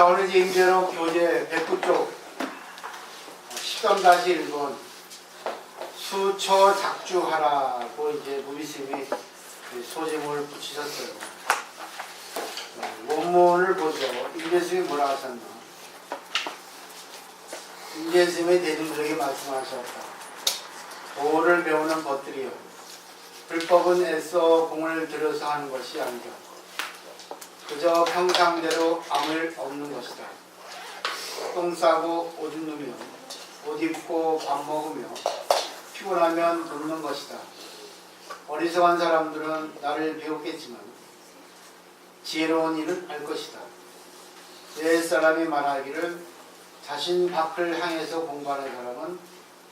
자, 오늘 이제 임재로 교재 109쪽 13-1번 수초 작주하라고 이제 무비스님이 소제목을 붙이셨어요. 원문을 보죠. 임재스님이 뭐라 하셨나? 임재스님의 대중들에게 말씀하셨다. 도를 배우는 것들이요, 불법은 애써 공을 들여서 하는 것이 아니다. 그저 평상대로 아무 일 없는 것이다. 똥 싸고 오줌 누며 옷 입고 밥 먹으며 피곤하면 눕는 것이다. 어리석은 사람들은 나를 배웠겠지만 지혜로운 일은 알 것이다. 옛 사람이 말하기를 자신 밖을 향해서 공부하는 사람은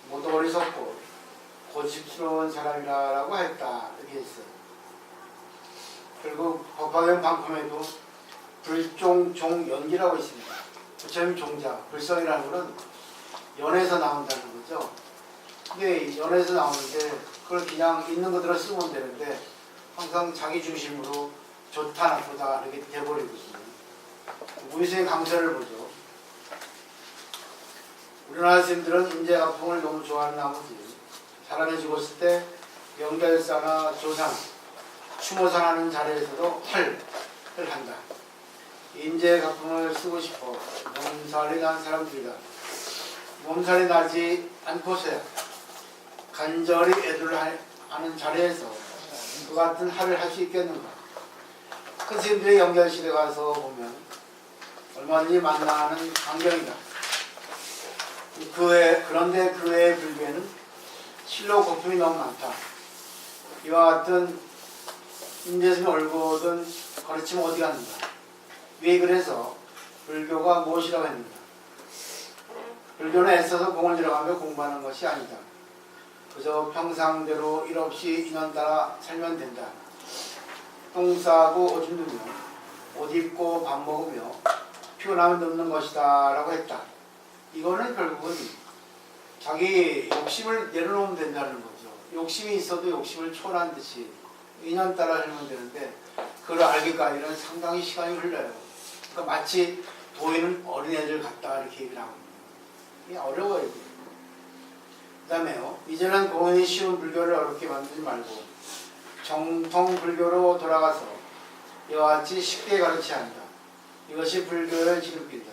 모두 어리석고 고집스러운 사람이라고 했다. 이렇게 했어요. 그리고 법화경 방품에도 불종종연기라고 있습니다. 부처님 종자, 불성이라는 것은 연에서 나온다는 거죠. 근데 연에서 나오는데 그걸 그냥 있는 그대로 쓰면 되는데 항상 자기 중심으로 좋다 나쁘다 이렇게 돼버리고 있습니다. 무비스의 강서를 보죠. 우리나라 스님들은 임재가풍을 너무 좋아하는 나머지 사람이 죽었을 때 명절사나 조상, 추모상하는 자리에서도 헐을 한다. 임재가풍을 쓰고 싶어 몸살이 난 사람들이다. 몸살이 나지 않고서야 간절히 애도를 하는 자리에서 그 같은 할을 할 수 있겠는가. 큰 스님들의 영결실에 가서 보면 얼마든지 만나는 광경이다. 그런데 그 외의 불교에는 실로 거품이 너무 많다. 이와 같은 임재스님 얼굴은 가르치면 어디 갔는가. 왜 그래서 불교가 무엇이라고 했는가. 불교는 애써서 공을 들여가며 공부하는 것이 아니다. 그저 평상대로 일 없이 인연 따라 살면 된다. 똥 싸고 오줌 누며 옷 입고 밥 먹으며 피곤하면 눕는 것이다 라고 했다. 이거는 결국은 자기 욕심을 내려놓으면 된다는 거죠. 욕심이 있어도 욕심을 초월한 듯이 인연 따라 살면 되는데 그걸 알기까지는 상당히 시간이 흘러요. 그러니까 마치 도인은 어린애들 같다 이렇게 얘기를 하고 이게 어려워요. 그 다음에요, 이제는 공연이 쉬운 불교를 어렵게 만들지 말고 정통 불교로 돌아가서 이와 같이 쉽게 가르쳐야 한다. 이것이 불교의 지름길이다.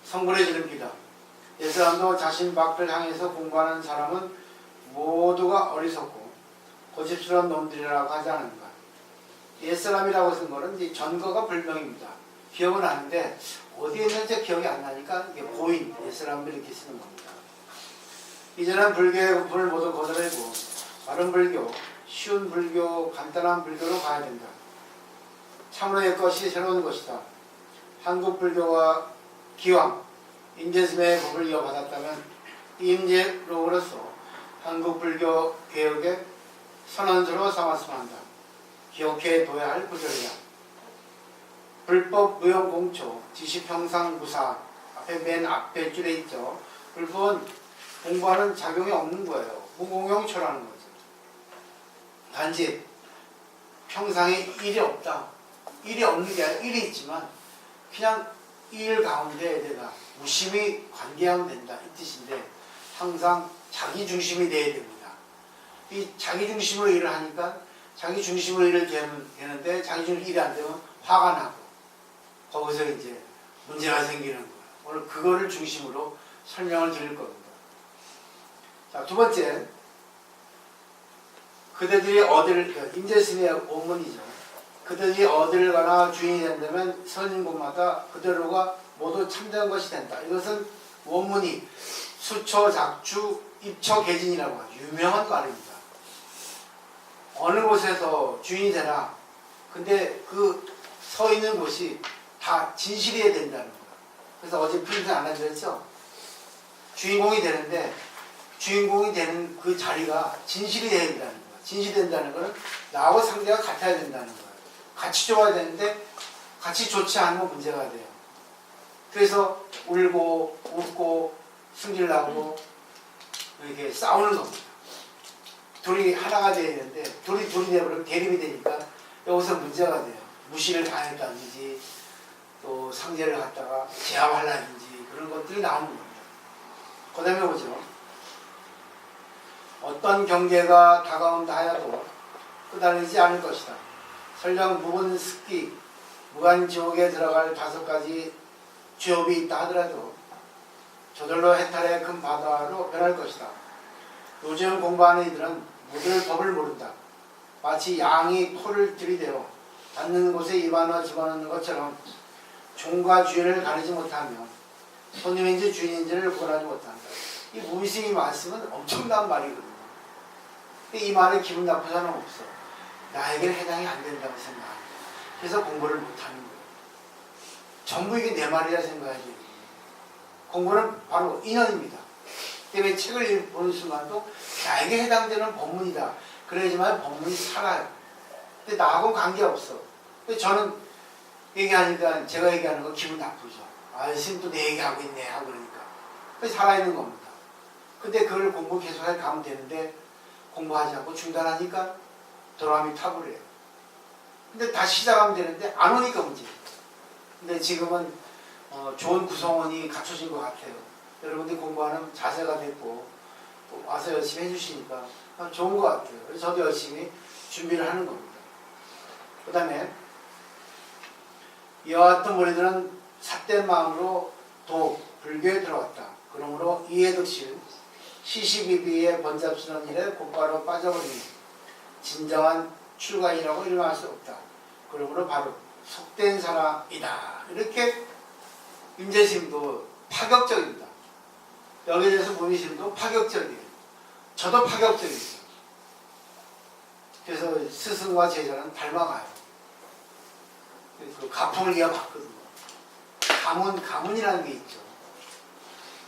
성불의 지름길이다. 옛사람도 자신 밖을 향해서 공부하는 사람은 모두가 어리석고 고집스러운 놈들이라고 하지 않는가. 옛사람이라고 쓴 거는 이제 전거가 불명입니다. 기억은 나는데 어디에 있는지 기억이 안 나니까 이게 고인, 옛사람들 이렇게 쓰는 겁니다. 이제는 불교의 부분을 모두 걷어내고 바른 불교, 쉬운 불교, 간단한 불교로 가야 된다. 참으로 옛 것이 새로운 것이다. 한국 불교가 기왕 임재스님의 법을 이어받았다면 임재로로서 한국 불교 개혁의 선언서로 삼았으면 한다. 기억해 둬야 할 구절이다. 불법 무용공초 지시평상무사 앞에 맨 앞에 줄에 있죠. 불법은 공부하는 작용이 없는 거예요. 무공용초라는 거죠. 단지 평상에 일이 없다. 일이 없는 게 아니라 일이 있지만 그냥 일 가운데 내가 무심히 관계하면 된다 이 뜻인데 항상 자기 중심이 돼야 됩니다. 이 자기 중심으로 일을 하니까 자기 중심으로 일을 되는데 자기 중심으로 일이 안 되면 화가 나고 거기서 이제 문제가 생기는 거예요. 오늘 그거를 중심으로 설명을 드릴 겁니다. 자, 두 번째, 그대들이 어디를, 임재스님의 원문이죠. 그들이 어디를 가나 주인이 된다면 서는 곳마다 그대로가 모두 참된 것이 된다. 이것은 원문이 수초 작주 입처 개진이라고 하죠. 유명한 말입니다. 어느 곳에서 주인이 되나 근데 그 서 있는 곳이 다 진실이어야 된다는 거예요. 그래서 어제 프린트 안 해드렸죠. 주인공이 되는데 주인공이 되는 그 자리가 진실이 돼야 된다는 거예요. 진실이 된다는 것은 나하고 상대가 같아야 된다는 거예요. 같이 좋아야 되는데 같이 좋지 않으면 문제가 돼요. 그래서 울고 웃고 승질나고 이렇게 싸우는 겁니다. 둘이 하나가 돼야 되는데 둘이 되버리면 대립이 되니까 여기서 문제가 돼요. 무시를 당했다든지 또 상제를 갖다가 제압하려든지 그런 것들이 나오는 겁니다. 그 다음에 보죠. 어떤 경계가 다가온다 하여도 끄달리지 않을 것이다. 설령 묵은 습기, 무간지옥에 들어갈 5가지 죄업이 있다 하더라도 저절로 해탈의 큰 바다로 변할 것이다. 요즘 공부하는 이들은 묻을 법을 모른다. 마치 양이 포를 들이대어 닿는 곳에 입안을 집어넣는 것처럼 종과 주인을 가리지 못하며 손님인지 주인인지를 구분하지 못한다. 이 무의식이 말씀은 엄청난 말이거든요. 근데 이 말에 기분 나쁜 사람은 없어. 나에게는 해당이 안 된다고 생각합니다. 그래서 공부를 못하는 거예요. 전부 이게 내 말이라 생각하지. 공부는 바로 인연입니다. 때문에 책을 보는 순간도 나에게 해당되는 법문이다. 그래야지만 법문이 살아요. 근데 나하고는 관계없어. 근데 저는 얘기하니까 제가 얘기하는 거 기분 나쁘죠. 아, 스님 또 내 얘기하고 있네 하고 그러니까. 그게 살아있는 겁니다. 근데 그걸 공부 계속해 가면 되는데 공부하지 않고 중단하니까 돌아감이 타버려요. 근데 다시 시작하면 되는데 안 오니까 문제예요. 근데 지금은 좋은 구성원이 갖춰진 것 같아요. 여러분들이 공부하는 자세가 됐고 또 와서 열심히 해주시니까 좋은 것 같아요. 그래서 저도 열심히 준비를 하는 겁니다. 그 다음에 이와 같은 무리들은 삿된 마음으로 불교에 들어왔다. 그러므로 이해득실 시시비비의 번잡스러운 일에 곧바로 빠져버리니 진정한 출가인이라고 일말할 수 없다. 그러므로 바로 속된 사람이다. 이렇게 임재스님도 파격적입니다. 여기에 대해서 문희스님도 파격적이에요. 저도 파격적이에요. 그래서 스승과 제자는 닮아가요. 그 가풍을 이어봤거든요. 가문이라는 게 있죠.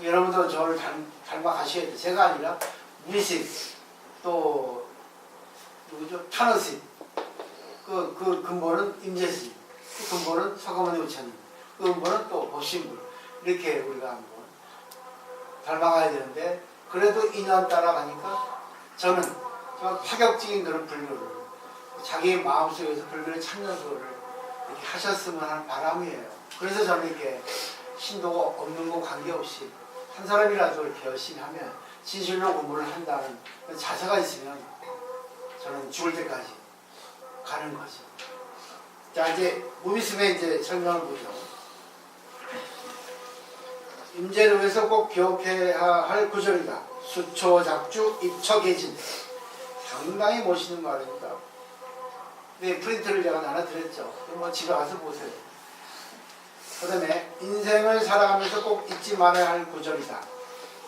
여러분도 저를 닮아가셔야 돼요. 제가 아니라 문희스님 또 누구죠? 타너스님 그 근본은 임재스님 그 근본은 서가모니 부처님 그 근본은 또 법신불 이렇게 우리가 한번 닮아가야 되는데 그래도 인연 따라가니까 저는 정말 파격적인 그런 불교를 자기 마음속에서 불교를 찾는 거를 이렇게 하셨으면 하는 바람이에요. 그래서 저는 이렇게 신도가 없는 거 관계없이 한 사람이라도 이렇게 열심히 하면 진실로 공부를 한다는 자세가 있으면 저는 죽을 때까지 가는 거죠. 자, 이제 무비스의 이제 설명을 보죠. 임재를 위해서 꼭 기억해야 할 구절이다. 수초작주 입처계진. 상당히 멋있는 말입니다. 네, 프린트를 제가 나눠드렸죠. 뭐 집에 가서 보세요. 그 다음에 인생을 살아가면서 꼭 잊지 말아야 할 구절이다.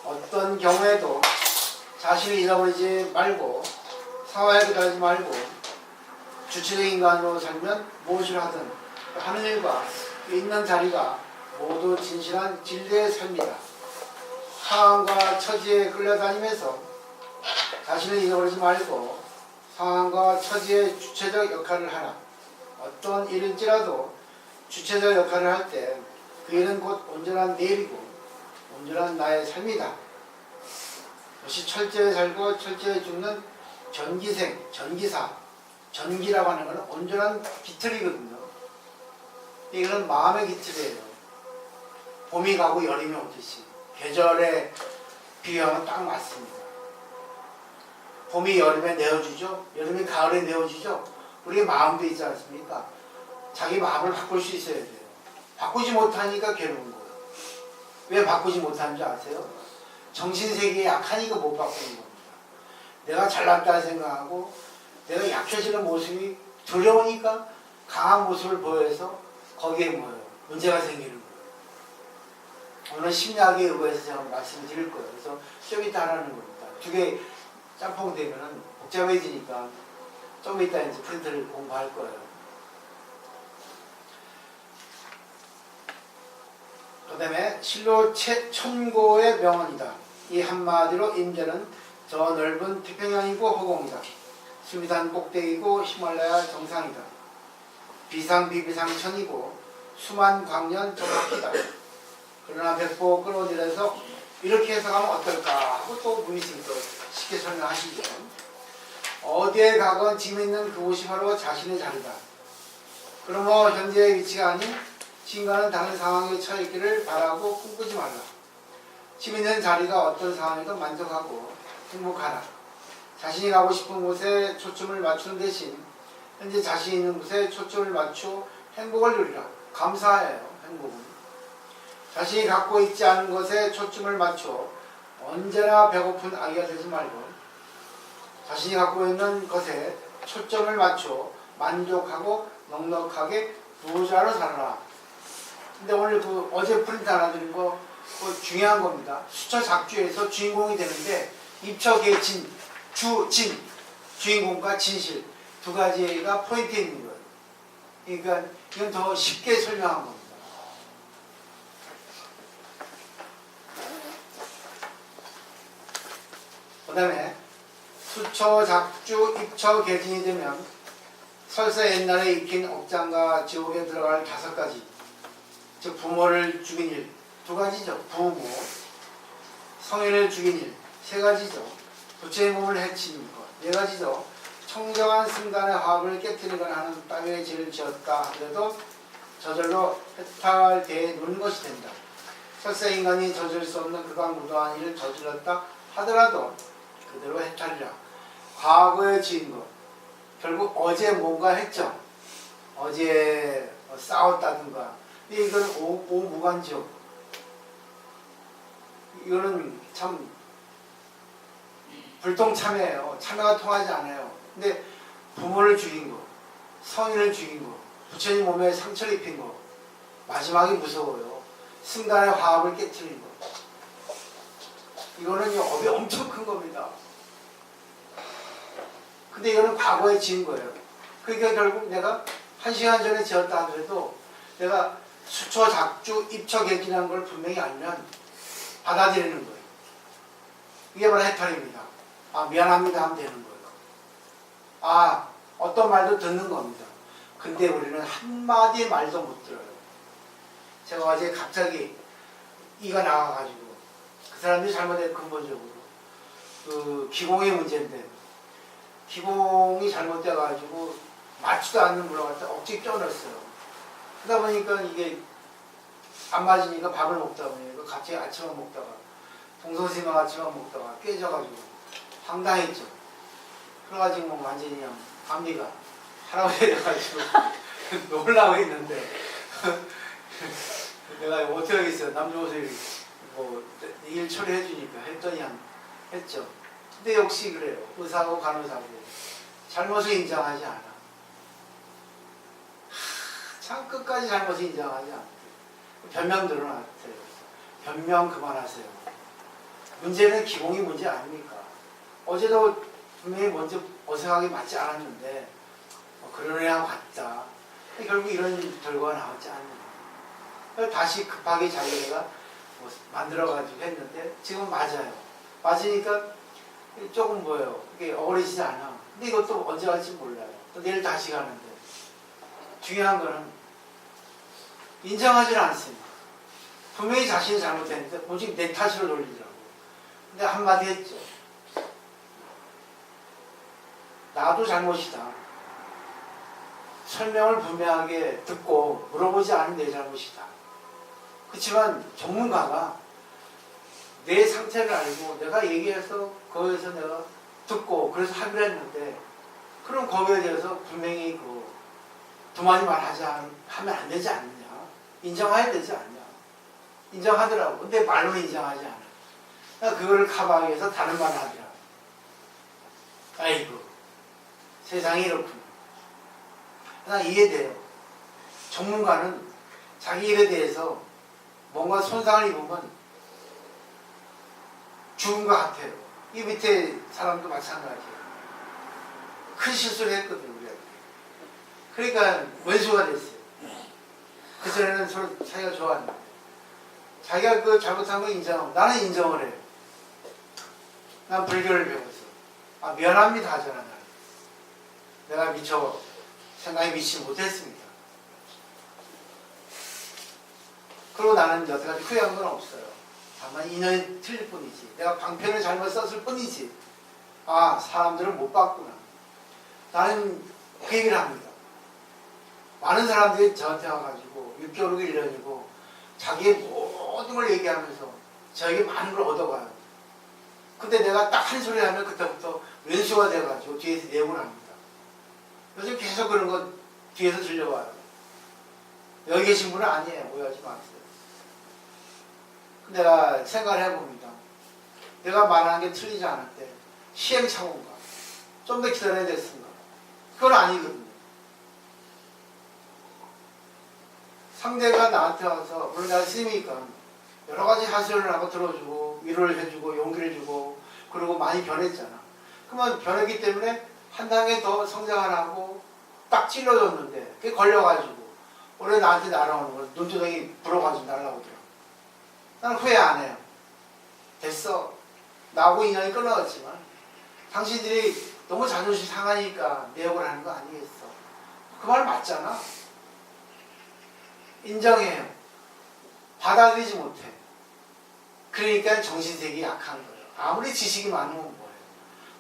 어떤 경우에도 자신을 잃어버리지 말고 사회에 기다리지 말고 주체적인 인간으로 살면 무엇을 하든 하는 일과 있는 자리가 모두 진실한 진리의 삶이다. 상황과 처지에 끌려다니면서 자신을 잃어버리지 말고 상황과 처지의 주체적 역할을 하라. 어떤 일일지라도 주체적 역할을 할 때 그 일은 곧 온전한 내 일이고 온전한 나의 삶이다. 역시 철저히 살고 철저히 죽는 전기생, 전기사, 전기라고 하는 것은 온전한 깃털이거든요. 이거는 마음의 깃털이에요. 봄이 가고 여름이 오듯이 계절에 비유하면 딱 맞습니다. 봄이 여름에 내어주죠. 여름이 가을에 내어주죠. 우리의 마음도 있지 않습니까? 자기 마음을 바꿀 수 있어야 돼요. 바꾸지 못하니까 괴로운 거예요. 왜 바꾸지 못하는지 아세요? 정신세계에 약하니까 못 바꾸는 겁니다. 내가 잘났다 생각하고 내가 약해지는 모습이 두려우니까 강한 모습을 보여서 거기에 뭐예요? 문제가 생기는 거예요. 오늘 심리학에 의거해서 제가 말씀을 드릴 거예요. 그래서 좀 이따 하라는 겁니다. 두 개 짬뽕 되면은 복잡해지니까 좀 이따 이제 프린트를 공부할 거예요. 그 다음에 실로 천고의 명언이다. 이 한마디로 임재는 저 넓은 태평양이고 허공이다. 수비산 꼭대기고 히말라야 정상이다. 비상비비상천이고 수만 광년 저 바퀴다. 그러나 백보 끌어들여서 이렇게 해석하면 어떨까 하고 또 무의식도 쉽게 설명하시죠. 어디에 가건 지금 있는 그곳이 바로 자신의 자리다. 그러므로 현재의 위치가 아닌 지금과는 다른 상황에 처해 있기를 바라고 꿈꾸지 말라. 지금 있는 자리가 어떤 상황에도 만족하고 행복하라. 자신이 가고 싶은 곳에 초점을 맞추는 대신 현재 자신이 있는 곳에 초점을 맞추어 행복을 누리라. 감사해요. 행복은. 자신이 갖고 있지 않은 것에 초점을 맞추어 언제나 배고픈 아기가 되지 말고 자신이 갖고 있는 것에 초점을 맞추어 만족하고 넉넉하게 부자로 살아라. 근데 오늘 어제 프린트 하나 드린 거 중요한 겁니다. 수처 작주에서 주인공이 되는데 입척의 진, 주인공과 진실 두 가지가 포인트에 있는 거예요. 그러니까 이건 더 쉽게 설명한 겁니다. 그 다음에 수처 작주 입처 개진이 되면 설사 옛날에 익힌 업장과 지옥에 들어갈 5가지, 즉 부모를 죽인 일 2가지죠. 부모, 성인을 죽인 일 3가지죠. 부처의 몸을 해치는 것 4가지죠. 청정한 순간의 화합을 깨뜨리거나 하는 따위의 죄를 지었다 하더라도 저절로 해탈되어 노는 것이 된다. 설사 인간이 저질 수 없는 극악무도한 일을 저질렀다 하더라도 그대로 해탈이라. 과거에 지은 것 결국 어제 뭔가 했죠. 어제 싸웠다든가. 근데 이거는 오무관지옥. 이거는 참 불통참회예요. 참회가 통하지 않아요. 근데 부모를 죽인 거, 성인을 죽인 거, 부처님 몸에 상처를 입힌 거, 마지막이 무서워요. 순간의 화합을 깨트린 거. 이거는 업이 엄청 큰 겁니다. 근데 이거는 과거에 지은 거예요. 그러니까 결국 내가 1시간 전에 지었다 하더라도 내가 수처, 작주, 입처, 개진한 걸 분명히 알면 받아들이는 거예요. 이게 바로 해탈입니다. 아, 미안합니다 하면 되는 거예요. 아, 어떤 말도 듣는 겁니다. 근데 우리는 한마디 말도 못 들어요. 제가 어제 갑자기 이가 나와가지고 그 사람들이 잘못해 근본적으로 그 기공의 문제인데 기공이 잘못돼가지고 맞지도 않는 물을 갖다 억지 껴넣었어요. 그러다 보니까 이게 안 맞으니까 밥을 먹다 보니까 갑자기 아침만 먹다가 동서심화 아침만 먹다가 깨져가지고 황당했죠. 그래가지고 뭐 완전히 그냥 앞니가 할아버지 돼가지고 놀라고 있는데 내가 어떻게 하겠어요. 남조선이 뭐 일 처리해 주니까 했더니 했죠. 근데 역시 그래요. 의사고 간호사고 잘못을 인정하지 않아. 참 끝까지 잘못을 인정하지 않대. 변명 늘어났대요. 변명 그만하세요. 문제는 기공이 문제 아닙니까? 어제도 분명히 먼저 어색하게 맞지 않았는데 그런 애하고 같다. 결국 이런 결과가 나왔지 않느냐. 다시 급하게 자기가 뭐 만들어가지고 했는데 지금 맞아요. 맞으니까 조금 뭐예요. 이게 어울리지 않아. 근데 이것도 언제 갈지 몰라요. 또 내일 다시 가는데 중요한 거는 인정하지는 않습니다. 분명히 자신이 잘못했는데 오직 내 탓으로 돌리더라고. 근데 한마디 했죠. 나도 잘못이다. 설명을 분명하게 듣고 물어보지 않은 내 잘못이다. 그렇지만 전문가가 내 상태를 알고 내가 얘기해서 거기에서 내가 듣고 그래서 합의를 했는데 그럼 거기에 대해서 분명히 두마디 말하지 하면 안 되지 않느냐. 인정해야 되지 않냐. 인정하더라고. 근데 말로 인정하지 않아. 그러니까 그거를 커버하기 위해서 다른 말을 하더라고. 아이고 세상이 이렇구나. 나 이해돼요. 전문가는 자기 일에 대해서 뭔가 손상을 입으면 죽은 것 같아요. 이 밑에 사람도 마찬가지예요. 큰 실수를 했거든요. 우리한테. 그러니까 원수가 됐어요. 그전에는 서로 사이가 좋았는데 자기가 그 잘못한 거 인정하고 나는 인정을 해요. 난 불교를 배웠어. 아, 미안합니다 하잖아. 나는. 내가 미처 생각이 미치지 못했습니다. 그리고 나는 여태까지 후회한 건 없어요. 다만 인연이 틀릴 뿐이지. 내가 방편을 잘못 썼을 뿐이지. 아, 사람들은 못 봤구나. 나는 그 얘기를 합니다. 많은 사람들이 저한테 와가지고 6개월이고 1년이고 자기의 모든 걸 얘기하면서 저에게 많은 걸 얻어가요. 근데 내가 딱 한 소리 하면 그때부터 왼수가 돼가지고 뒤에서 내용을 합니다. 요즘 계속 그런 거 뒤에서 들려와요. 여기 계신 분은 아니에요. 오해하지 마세요. 내가 생각을 해봅니다. 내가 말하는 게 틀리지 않을 때 시행착오인가? 좀 더 기다려야 됐습니다. 그건 아니거든요. 상대가 나한테 와서 물론 내가 스님이니까 여러 가지 하소연을 하고 들어주고 위로를 해주고 용기를 주고 그리고 많이 변했잖아. 그러면 변했기 때문에 한 단계 더 성장하라고 딱 찔러줬는데 그게 걸려가지고 올해 나한테 날아오는 거 눈두덩이 불어가지고 날아오더라고. 나는 후회 안 해요. 됐어. 나하고 인연이 끊어졌지만 당신들이 너무 자존심 상하니까 내 욕을 하는 거 아니겠어. 그 말 맞잖아. 인정해요. 받아들이지 못해. 그러니까 정신색이 약한 거예요. 아무리 지식이 많으면 뭐예요.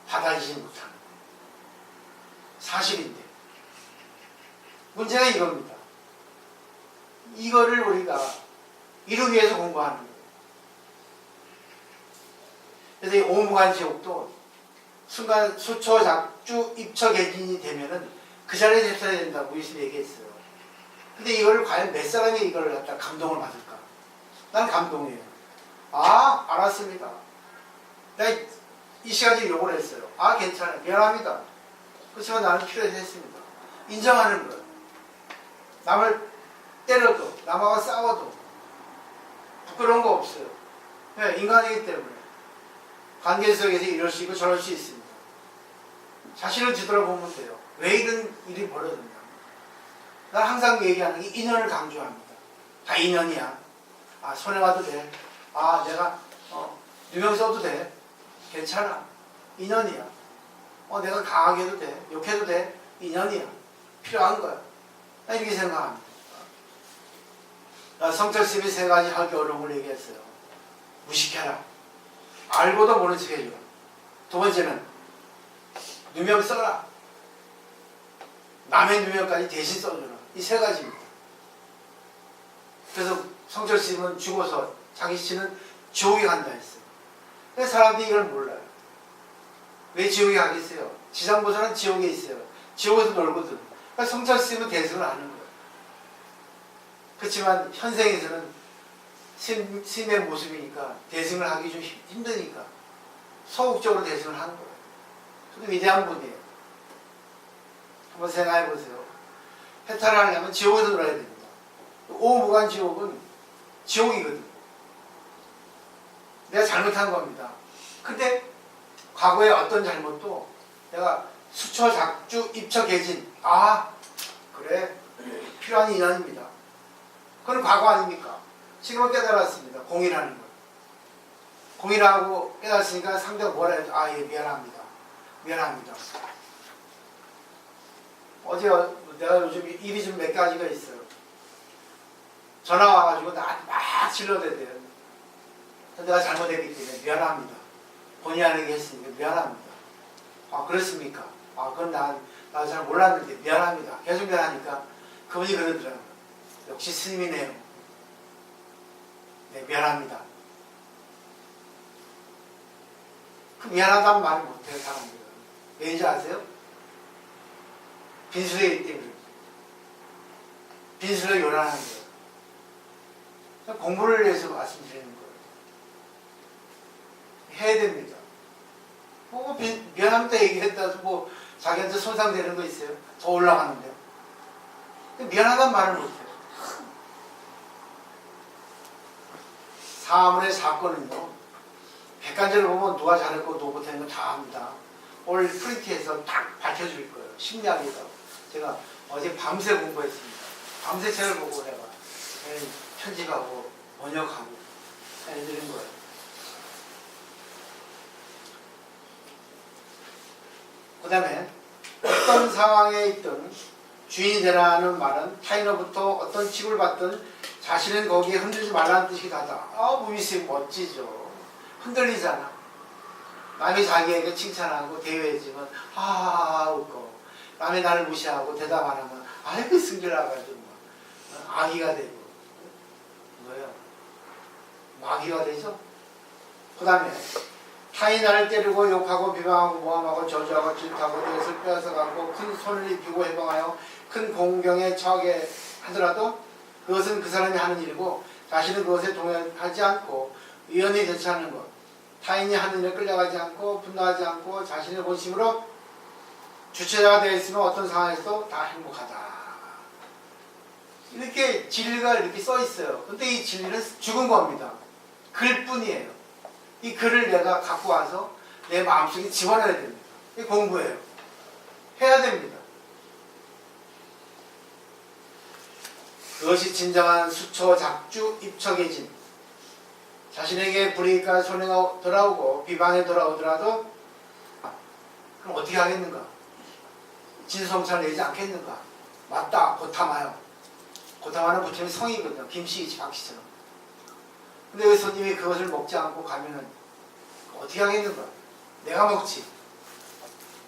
받아들이지 못하는 거예요. 사실인데. 문제가 이겁니다. 이거를 우리가 이루기 위해서 공부하는 거예요. 그래서 이 오무간지옥도 순간 수초, 작주, 입처, 개진이 되면은 그 자리에서 했어야 된다고 예수님 얘기했어요. 근데 이걸 과연 몇 사람이 이걸 갖다 감동을 받을까? 난 감동이에요. 아, 알았습니다. 내가 이 시간에 욕을 했어요. 아, 괜찮아요. 미안합니다. 그렇지만 나는 필요해서 했습니다. 인정하는 거예요. 남을 때려도, 남하고 싸워도 부끄러운 거 없어요. 네, 인간이기 때문에. 관계 속에서 이럴 수 있고 저럴 수 있습니다. 자신을 뒤돌아보면 돼요. 왜 이런 일이 벌어졌냐. 난 항상 얘기하는 게 인연을 강조합니다. 다 인연이야. 아, 손해봐도 돼. 아, 내가 누명 써도 돼. 괜찮아. 인연이야. 내가 강하게 해도 돼. 욕해도 돼. 인연이야. 필요한 거야. 나 이렇게 생각합니다. 성철스님이 세 가지 하기 어려운 걸 얘기했어요. 무식해라. 알고도 모른 척 해줘. 두 번째는 누명 써라. 남의 누명까지 대신 써주라. 이 세 가지입니다. 그래서 성철스님은 죽어서 자기 씨는 지옥에 간다 했어요. 근데 사람들이 이걸 몰라요. 왜 지옥에 가겠어요? 지상보살은 지옥에 있어요. 지옥에서 놀거든. 그러니까 성철스님은 대승을 하는 거예요. 그렇지만 현생에서는 스님의 모습이니까 대승을 하기 좀 힘드니까 소극적으로 대승을 하는 거예요. 저도 위대한 분이에요. 한번 생각해 보세요. 해탈을 하려면 지옥에서 놀아야 됩니다. 오무간 지옥은 지옥이거든요. 내가 잘못한 겁니다. 근데 과거에 어떤 잘못도 내가 수처, 작주, 입처, 개진 아 그래 필요한 인연입니다. 그건 과거 아닙니까? 지금은 깨달았습니다. 공인하는 거. 공인하고 깨달았으니까 상대가 뭐라 해도 아 예 미안합니다. 미안합니다. 어제 내가 요즘 일이 좀 몇 가지가 있어요. 전화 와가지고 나한테 막 질러대대요. 내가 잘못했기 때문에 미안합니다. 본의 아니게 했으니까 미안합니다. 아 그렇습니까? 아 그건 나 잘 몰랐는데 미안합니다. 계속 미안하니까 그분이 그러더라고요. 역시 스님이네요. 네 미안합니다. 그 미안하다는 말을 못해요 사람들은. 왜인지 아세요? 빈술이기 때문에. 빈술을 요란하는 거예요. 공부를 위해서 말씀드리는 거예요. 해야 됩니다. 미안합니다 얘기했다고 뭐 자기한테 손상되는 거 있어요? 더 올라가는데요. 미안하다는 말을 못해요. 사물의 사건은요. 객관적으로 보면 누가 잘했고 누가 못했는 거 다 압니다. 오늘 프린트에서 딱 밝혀줄 거예요. 심리학에서. 제가 어제 밤새 공부했습니다. 밤새 책을 보고 내가 편집하고 번역하고 해드린 거예요. 그 다음에 어떤 상황에 있든 주인이 되라는 말은 타인으로부터 어떤 칩을 받든 자신은 거기에 흔들리지 말라는 뜻이 다다. 무미쌤 멋지죠. 흔들리잖아. 남이 자기에게 칭찬하고 대회해주면 웃고 남이 나를 무시하고 대답 안 하면 아이고 승질나가지고 마귀가 되고 뭐예요? 마귀가 되죠. 그 다음에 타인 나를 때리고 욕하고 비방하고 모함하고 저주하고 질타하고 그것을 빼앗아가고 큰 손을 입히고 해방하여 큰 공경에 처하게 하더라도 그것은 그 사람이 하는 일이고 자신은 그것에 동의하지 않고 위헌히 대처하는 것, 타인이 하는 일에 끌려가지 않고 분노하지 않고 자신의 본심으로 주체자가 되어 있으면 어떤 상황에서도 다 행복하다. 이렇게 진리가 이렇게 써 있어요. 근데 이 진리는 죽은 겁니다. 글뿐이에요. 이 글을 내가 갖고 와서 내 마음속에 집어넣어야 됩니다. 이게 공부예요. 해야 됩니다. 그것이 진정한 수초, 작주, 입척해짐. 자신에게 불이익과 손해가 돌아오고 비방에 돌아오더라도 그럼 어떻게 하겠는가? 진성찬을 내지 않겠는가? 맞다. 고타마요. 고타마는 부처님 성이거든요. 김씨이지 박씨처럼. 근데 왜 손님이 그것을 먹지 않고 가면은 어떻게 하겠는가? 내가 먹지.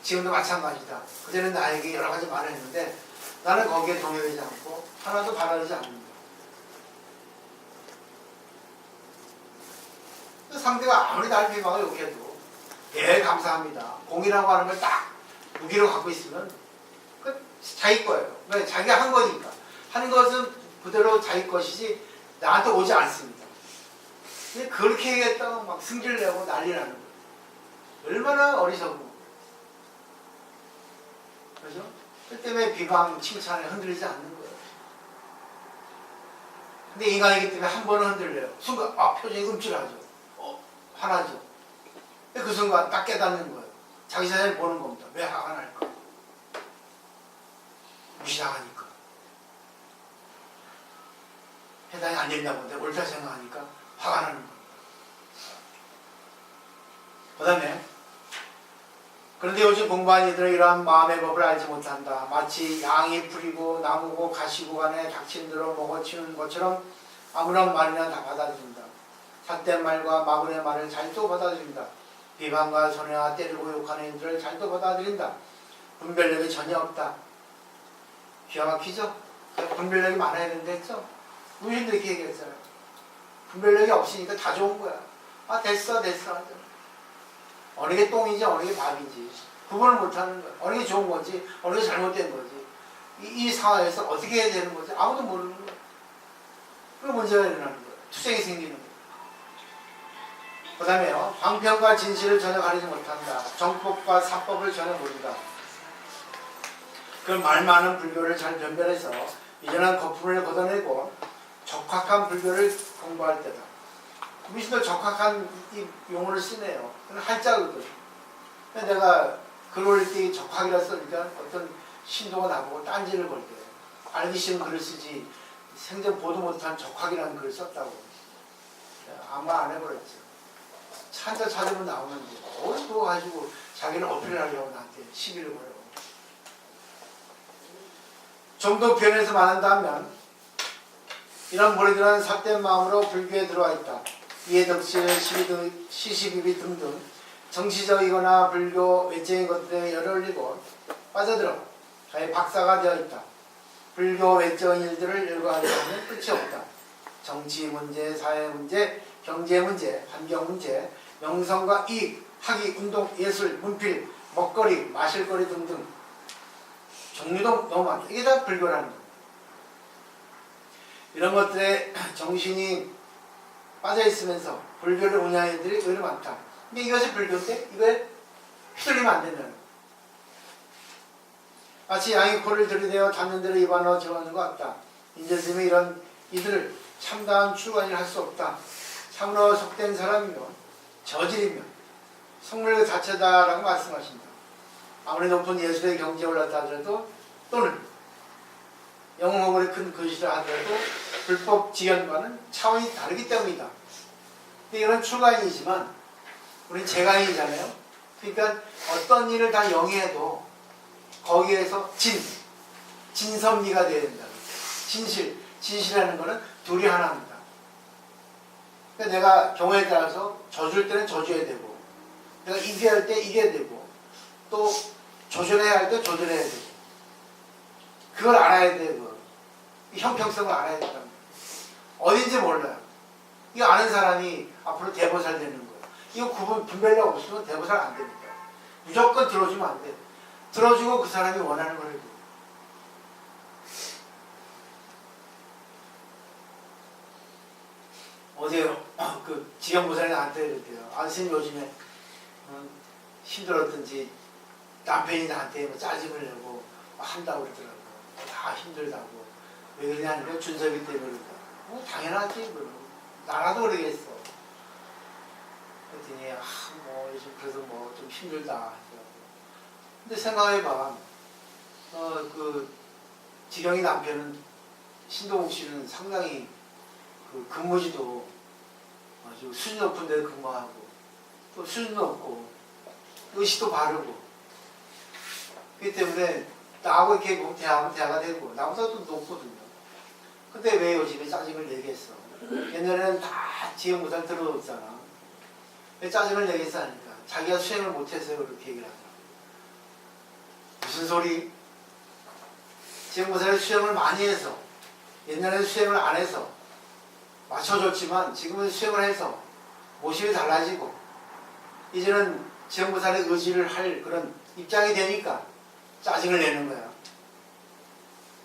지금도 마찬가지다. 그전에는 나에게 여러 가지 말을 했는데 나는 거기에 동요되지 않고 하나도 받아들이지 않는다. 상대가 아무리 날 비방을 욕해도 예 감사합니다. 공이라고 하는 걸 딱 무기로 갖고 있으면 그 자기 거예요. 왜? 자기가 한 거니까. 하는 것은 그대로 자기 것이지 나한테 오지 않습니다. 근데 그렇게 얘기했다고 막 승질 내고 난리 나는 거예요. 얼마나 어리석고. 그죠? 그 때문에 비방, 칭찬에 흔들리지 않는 거예요. 근데 인간이기 때문에 한 번은 흔들려요. 순간, 표정이 움찔하죠. 화나죠. 근데 그 순간 딱 깨닫는 거예요. 자기 자신을 보는 겁니다. 왜 화가 날까? 무시당하니까. 해당이 안 됐나 본데 옳다 생각하니까 화가 나는 겁니다. 그 다음에 그런데 요즘 공부한 이들은 이러한 마음의 법을 알지 못한다. 마치 양이 풀이고 나무고 가시고 간에 닥친 대로 먹어치는 것처럼 아무런 말이나 다 받아들인다. 삿된 말과 마구의 말을 잘도 받아들인다. 비방과 손해와 때리고 욕하는 이들을 잘도 받아들인다. 분별력이 전혀 없다. 기가 막히죠? 분별력이 많아야 된다 했죠? 우리도 이렇게 얘기했잖아요. 분별력이 없으니까 다 좋은 거야. 됐어 하죠. 어느 게 똥인지 어느 게 밥인지 구분을 못하는 거야. 어느 게 좋은 건지 어느 게 잘못된 건지 이 상황에서 어떻게 해야 되는 건지 아무도 모르는 거야. 그 문제가 일어나는 거야. 투쟁이 생기는 거야. 그 다음에요. 방편과 진실을 전혀 가리지 못한다. 정법과 사법을 전혀 모른다. 그 말 많은 불교를 잘 변별해서 이전한 거품을 걷어내고 적확한 불교를 공부할 때다. 미신도 적확한 이 용어를 쓰네요. 한자거든. 내가 글 올릴 때 적확이라 쓰니까 어떤 신도가 나보고 딴지를 걸 때 알기 싫은 글을 쓰지 생전 보도 못한 적확이라는 글을 썼다고. 아무 말 안 해버렸죠. 한자 찾으면 나오는데 뭘 그거 가지고 자기를 어필을 하려고 나한테 시비를 걸어. 좀 더 변해서 말한다면 이런 머리들은 삿된 마음으로 불교에 들어와 있다. 이해덕실, 시시비비 등등 정치적이거나 불교 외적인 것들에 열을 올리고 빠져들어 자기 박사가 되어 있다. 불교 외적인 일들을 열거하려 하면 끝이 없다. 정치 문제, 사회 문제, 경제 문제, 환경 문제, 명성과 이익, 학위, 운동, 예술, 문필, 먹거리, 마실거리 등등 종류도 너무 많다. 이게 다 불교라는 겁니다. 이런 것들에 정신이 빠져있으면서 불교를 운영하는 이들이 의외로 많다. 근데 이것이 불교인데 이거에 휘둘리면 안 된다는 거예요. 마치 양이 코를 들이대어 닿는 대로 입안으로 집어넣는 것 같다. 인제스님이 이런 이들을 참다한 출관을 할 수 없다. 참으로 속된 사람이며 저질이며 성물 그 자체다라고 말씀하신다. 아무리 높은 예술의 경지에 올랐다 하더라도 또는 영웅호물이 큰 글씨라 하더라도 불법 지연과는 차원이 다르기 때문이다. 근데 이건 출가인이지만 우리는 재가인이잖아요. 그러니까 어떤 일을 다 영위해도 거기에서 진선미가 되어야 된다. 진실이라는 거는 둘이 하나입니다. 그러니까 내가 경우에 따라서 져줄 때는 져줘야 되고 내가 이겨야 할 때 이겨야 되고 또 조절해야 할 때 조절해야 되고 그걸 알아야 되고 이 형평성을 알아야 된다. 어딘지 몰라요. 이거 아는 사람이 앞으로 대보살 되는 거예요. 이거 구분 분별력 없으면 대보살 안 됩니다. 무조건 들어주면 안 돼. 들어주고 그 사람이 원하는 걸 해줘. 어제 그 지경보살이 나한테 이랬대요. 아, 선생님 요즘에 힘들었든지 남편이 나한테 뭐 짜증을 내고 한다고 그러더라고. 다 힘들다고. 왜 그러냐니까 준섭이 때문에 그러더라고. 당연하지. 나라도 그러겠어. 그랬더니 뭐 요즘 그래서 뭐 좀 힘들다. 근데 생각해봐. 그 지경이 남편은 신동욱 씨는 상당히 그 근무지도 아주 수준 높은 데 근무하고 또 수준 높고 의식도 바르고 그렇기 때문에 나하고 이렇게 대화하면 대화가 되고 나보다 도 높거든요. 근데 왜 요즘에 짜증을 내겠어? 옛날에는 다 지형보살 들어오잖아. 왜 짜증을 내겠어 하니까 자기가 수행을 못해서 그렇게 얘기를 하더라고. 무슨 소리? 지형보살이 수행을 많이 해서 옛날에는 수행을 안 해서 맞춰줬지만 지금은 수행을 해서 모습이 달라지고 이제는 지형보살의 의지를 할 그런 입장이 되니까 짜증을 내는 거야.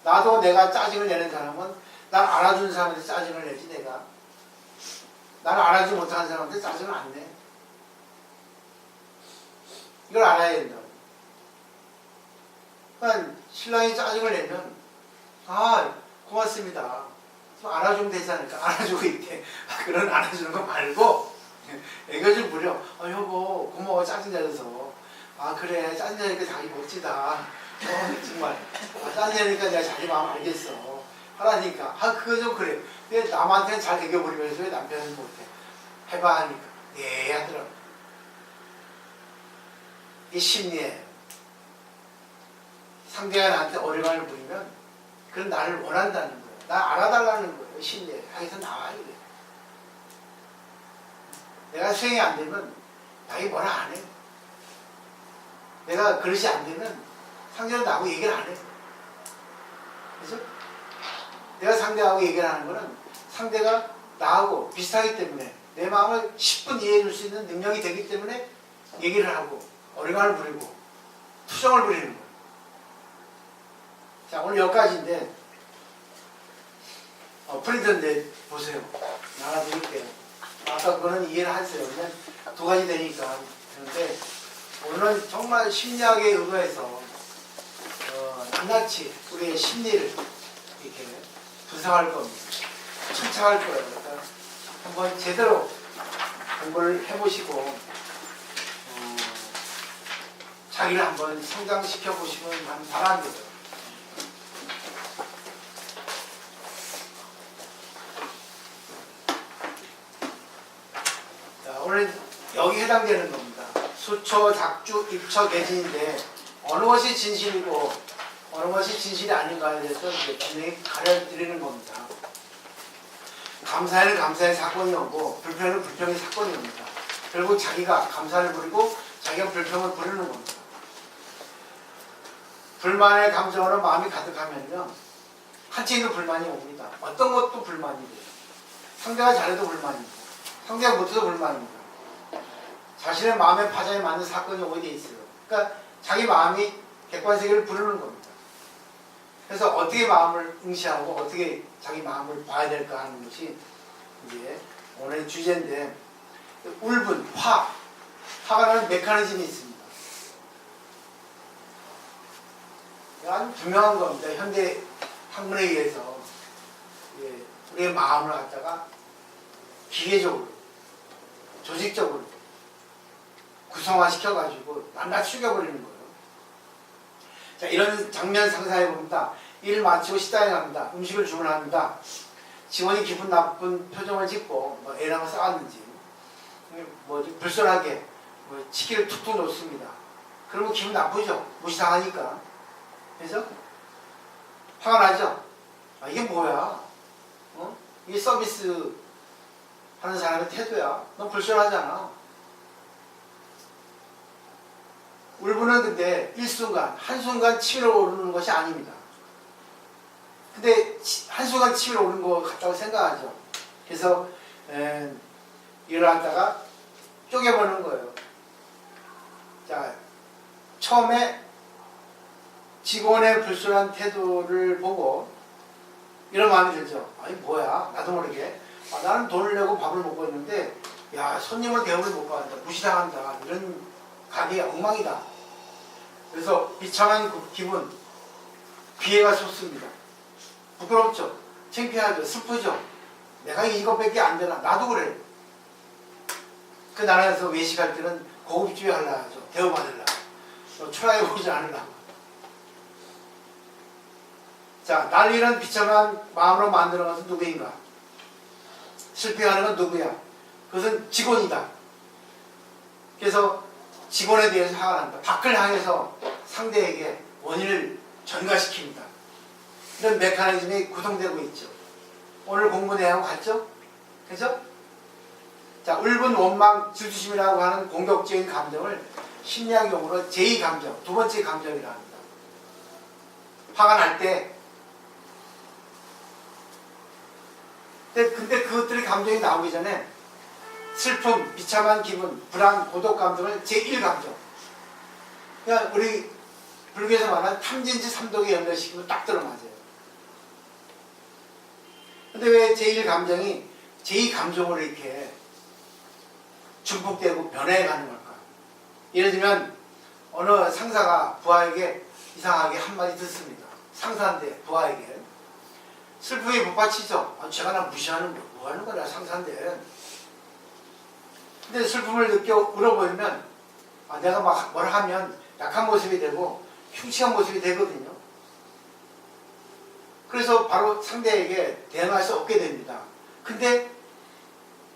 나도 내가 짜증을 내는 사람은 날 알아준 사람한테 짜증을 내지 내가. 나를 알아주지 못하는 사람한테 짜증을 안 내. 이걸 알아야 된다고. 그러니까 신랑이 짜증을 내면 고맙습니다. 좀 알아주면 되지 않을까? 알아주고 있대. 그런 알아주는 거 말고 애교 좀 부려. 여보 고마워 짜증내서. 그래 짜증내니까 자기 멋지다. 정말 짜증내니까 내가 자기 마음 알겠어. 하라니까. 그거 좀 그래. 근데 남한테는 잘 애교 부리면서 왜 남편은 못해? 해봐 하니까 네 하더라고. 이 심리에 상대가 나한테 어려움을 부리면 그건 나를 원한다는 거예요. 나 알아달라는 거예요. 심리에. 여기서 나와야 돼. 내가 수행이 안 되면 나에게 뭐라 안 해. 내가 그릇이 안 되면 상대는 나하고 얘기를 안 해. 그죠? 내가 상대하고 얘기를 하는 거는 상대가 나하고 비슷하기 때문에 내 마음을 10분 이해해 줄 수 있는 능력이 되기 때문에 얘기를 하고 어려움을 부리고 투정을 부리는 거예요. 자, 오늘 여기까지인데 프린트인데 보세요. 나눠드릴게요. 아까 그거는 이해를 하세요. 그냥 두 가지 되니까. 그런데 오늘은 정말 심리학에 의거해서 낱낱이 우리의 심리를 이렇게 분석할 겁니다. 천착할 거예요. 그러니까 한번 제대로 공부를 해보시고 자기를 한번 성장시켜 보시면 바랍니다. 자, 오늘 여기 해당되는 겁니다. 수초, 작주, 입처, 개진인데 어느 것이 진실이고 어느 것이 진실이 아닌가에 대해서 이제 분명히 가려드리는 겁니다. 감사에는 감사의 사건이 오고 불평에는 불평의 사건이 옵니다. 결국 자기가 감사를 부리고 자기가 불평을 부리는 겁니다. 불만의 감정으로 마음이 가득하면요 한치 있는 불만이 옵니다. 어떤 것도 불만이 돼요. 상대가 잘해도 불만이고 상대가 못해도 불만입니다. 자신의 마음의 파장에 맞는 사건이 오게 돼 있어요. 그러니까 자기 마음이 객관세계를 부르는 겁니다. 그래서 어떻게 마음을 응시하고 어떻게 자기 마음을 봐야 될까 하는 것이 이제 오늘의 주제인데 울분, 화가 나는 메커니즘이 있습니다. 아주 분명한 겁니다. 현대 학문에 의해서 우리의 마음을 갖다가 기계적으로, 조직적으로 구성화시켜가지고 낱낱이 죽여버리는 거예요. 자, 이런 장면 상상해 봅니다. 일을 마치고 식당에 갑니다. 음식을 주문합니다. 직원이 기분 나쁜 표정을 짓고 뭐 애랑을 싸웠는지 불손하게 치킨을 툭툭 놓습니다. 그러면 기분 나쁘죠. 무시당하니까. 그래서 화가 나죠. 이게 뭐야? 이게 서비스 하는 사람의 태도야. 넌 불손하잖아. 울분은 근데 일순간, 한순간 치밀어 오르는 것이 아닙니다. 근데 한순간 치밀어 오는 것 같다고 생각하죠. 그래서 이걸 갖다가 쪼개보는 거예요. 자, 처음에 직원의 불순한 태도를 보고 이런 마음이 들죠. 아니 뭐야, 나도 모르게 나는 돈을 내고 밥을 먹고 있는데 야, 손님을 대우를 못 받는다, 무시당한다, 이런 가게가 엉망이다. 그래서 비참한 그 기분, 비애가 솟습니다. 부끄럽죠, 창피하죠, 슬프죠. 내가 이것밖에 안 되나, 나도 그래. 그 나라에서 외식할 때는 고급집에 하려고 하죠. 대우받으려고, 초라해 보이지 않으려고. 자, 날 이런 비참한 마음으로 만드는 것은 누구인가? 실패하는 건 누구야? 그것은 직원이다. 그래서 직원에 대해서 화가 난다. 밖을 향해서 상대에게 원인을 전가시킵니다. 이런 메커니즘이 구성되고 있죠. 오늘 공부 내용 같죠? 그죠? 자, 울분, 원망, 질투심이라고 하는 공격적인 감정을 심리학 용어로 제2감정, 두 번째 감정이라 합니다. 화가 날 때, 근데 그것들의 감정이 나오기 전에 슬픔, 비참한 기분, 불안, 고독 감정을 제1감정. 그러니까 우리 불교에서 말하는 탐진치 삼독에 연결시키면 딱 들어맞아요. 근데 왜 제1감정이 제2감정으로 이렇게 중복되고 변해가는 걸까? 예를 들면 어느 상사가 부하에게 이상하게 한마디 듣습니다. 상사인데 부하에게 슬픔이 복받치죠. 제가 나 무시하는 거 뭐 하는 거야, 상사인데. 근데 슬픔을 느껴 울어보이면 내가 막 뭘 하면 약한 모습이 되고 흉측한 모습이 되거든요. 그래서 바로 상대에게 대응할 수 없게 됩니다. 근데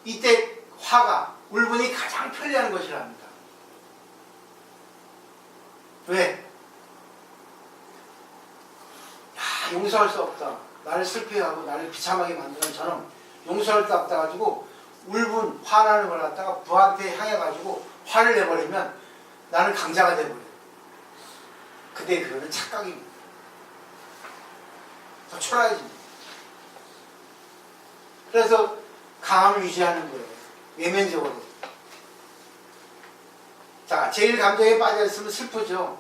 이때 화가, 울분이 가장 편리한 것이랍니다. 왜? 야, 용서할 수 없다. 나를 슬퍼하고 나를 비참하게 만드는 저놈 용서할 수 없다 가지고 울분, 화나는 걸 갖다가 부한테 향해 가지고 화를 내버리면 나는 강자가 돼버려요. 근데 그거는 착각입니다. 더 초라해집니다. 그래서 강함을 유지하는 거예요. 외면적으로. 자, 제일 감정에 빠져있으면 슬프죠.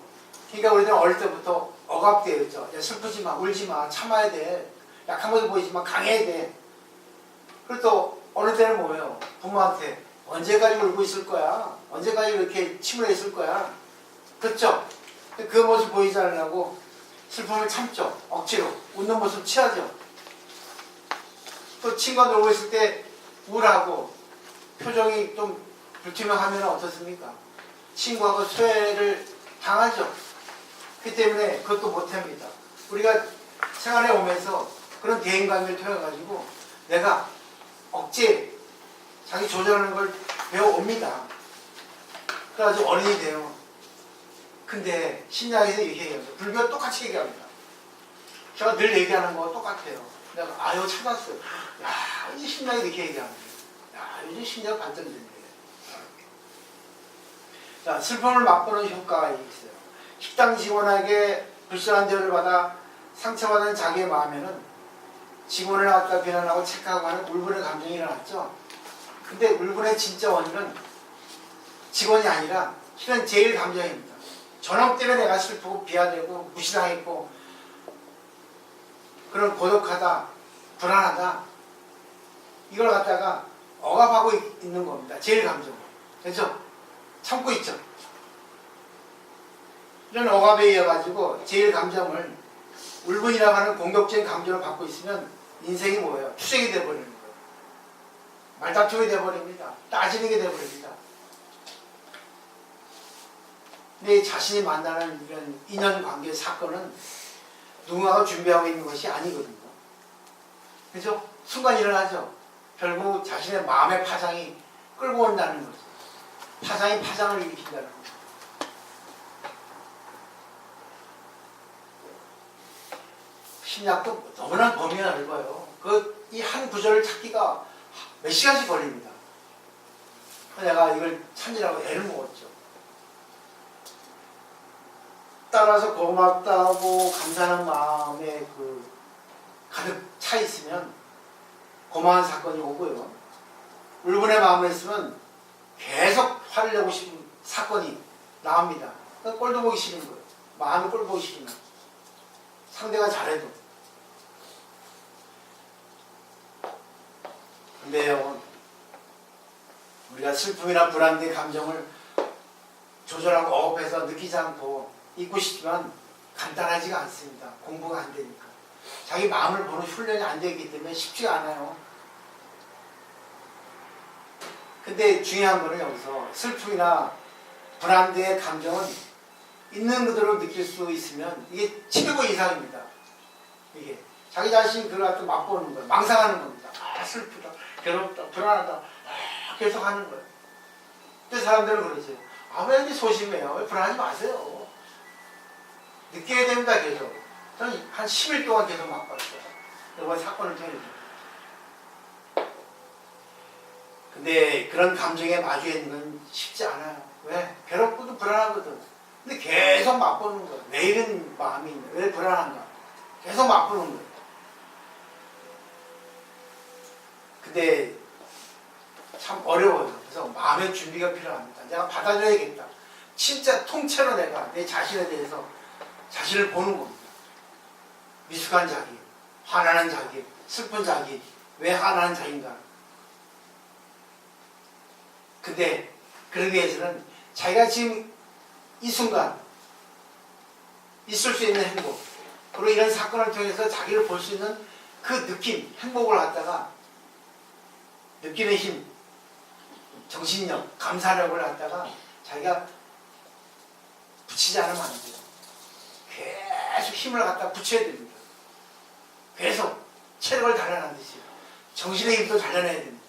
그러니까 우리들은 어릴 때부터 억압되어 있죠. 야, 슬프지 마, 울지 마, 참아야 돼. 약한 모습 보이지만 강해야 돼. 그리고 또 어느 때는 뭐예요? 부모한테 언제까지 울고 있을 거야? 언제까지 이렇게 침울해 있을 거야? 그렇죠? 그 모습 보이지 않으려고 슬픔을 참죠. 억지로 웃는 모습 취하죠. 또 친구가 놀고 있을 때 우울하고 표정이 좀 불투명하면 어떻습니까? 친구하고 소외를 당하죠. 그렇기 때문에 그것도 못합니다. 우리가 생활에 오면서 그런 대인관계를 통해가지고 내가 억제, 자기 조절하는 걸 배워옵니다. 그래가지고 어른이 돼요. 근데 신약에서 얘기해요. 불교가 똑같이 얘기합니다. 제가 늘 얘기하는 거 똑같아요. 내가 이거 찾았어요. 야, 이 신약이 이렇게 얘기합니다. 야, 요즘 신약 발전됐네. 자, 슬픔을 맛보는 효과가 있어요. 식당 직원에게 불쌍한 대우를 받아 상처받은 자기의 마음에는 직원을 갖다 비난하고 체크하고 하는 울분의 감정이 일어났죠. 근데 울분의 진짜 원인은 직원이 아니라 실은 제일 감정입니다. 저놈 때문에 내가 슬프고 비하되고 무시당했고 그런 고독하다, 불안하다, 이걸 갖다가 억압하고 있는 겁니다. 제일 감정은. 그렇죠? 참고 있죠. 이런 억압에 의해 가지고 제일 감정을, 울분이라고 하는 공격적인 감정을 갖고 있으면 인생이 뭐예요? 투쟁이 되어버리는 거예요. 말다툼이 되어버립니다. 따지는 게 되어버립니다. 내 자신이 만나는 이런 인연관계 사건은 누군가가 준비하고 있는 것이 아니거든요. 그죠? 순간 일어나죠. 결국 자신의 마음의 파장이 끌고 온다는 거죠. 파장이 파장을 일으킨다는 거죠. 심리학도 너무나 범위가 넓어요. 이 한 구절을 찾기가 몇 시간씩 걸립니다. 내가 이걸 찾으라고 애를 먹었죠. 따라서 고맙다고 감사하는 마음에 가득 차 있으면 고마운 사건이 오고요. 울분의 마음을 했으면 계속 화를 내고 싶은 사건이 나옵니다. 꼴도 보기 싫은 거예요. 마음이 꼴 보기 싫으면 상대가 잘해도. 근데요, 우리가 슬픔이나 불안의 감정을 조절하고 억압해서 느끼지 않고 잊고 싶지만 간단하지가 않습니다. 공부가 안 되니까. 자기 마음을 보는 훈련이 안 되기 때문에 쉽지가 않아요. 근데 중요한 거는 여기서 슬픔이나 불안의 감정은 있는 그대로 느낄 수 있으면 이게 최고 이상입니다. 이게 자기 자신이 그걸 갖다 맛보는 거예요. 망상하는 겁니다. 아, 슬프다, 괴롭다, 불안하다, 아, 계속 하는 거예요. 근데 사람들은 그러지. 아, 왜 이렇게 소심해요? 왜 불안하지 마세요. 느껴야 됩니다, 계속. 저는 한 10일 동안 계속 맛봤어요. 이번 사건을 통해서. 근데 그런 감정에 마주하는 건 쉽지 않아요. 왜? 괴롭고도 불안하거든. 근데 계속 맛보는 거예요. 왜 이런 마음이 있냐? 왜 불안한가? 계속 맛보는 거예요. 근데 참 어려워요. 그래서 마음의 준비가 필요합니다. 내가 받아줘야겠다. 진짜 통째로 내가 내 자신에 대해서 자신을 보는 겁니다. 미숙한 자기, 화나는 자기, 슬픈 자기, 왜 화나는 자기인가? 근데 그러기 위해서는 자기가 지금 이 순간 있을 수 있는 행복, 그리고 이런 사건을 통해서 자기를 볼 수 있는 그 느낌, 행복을 갖다가 느끼는 힘, 정신력, 감사력을 갖다가 자기가 붙이지 않으면 안 돼요. 계속 힘을 갖다 붙여야 됩니다. 계속 체력을 단련하듯이 정신의 힘도 단련해야 됩니다.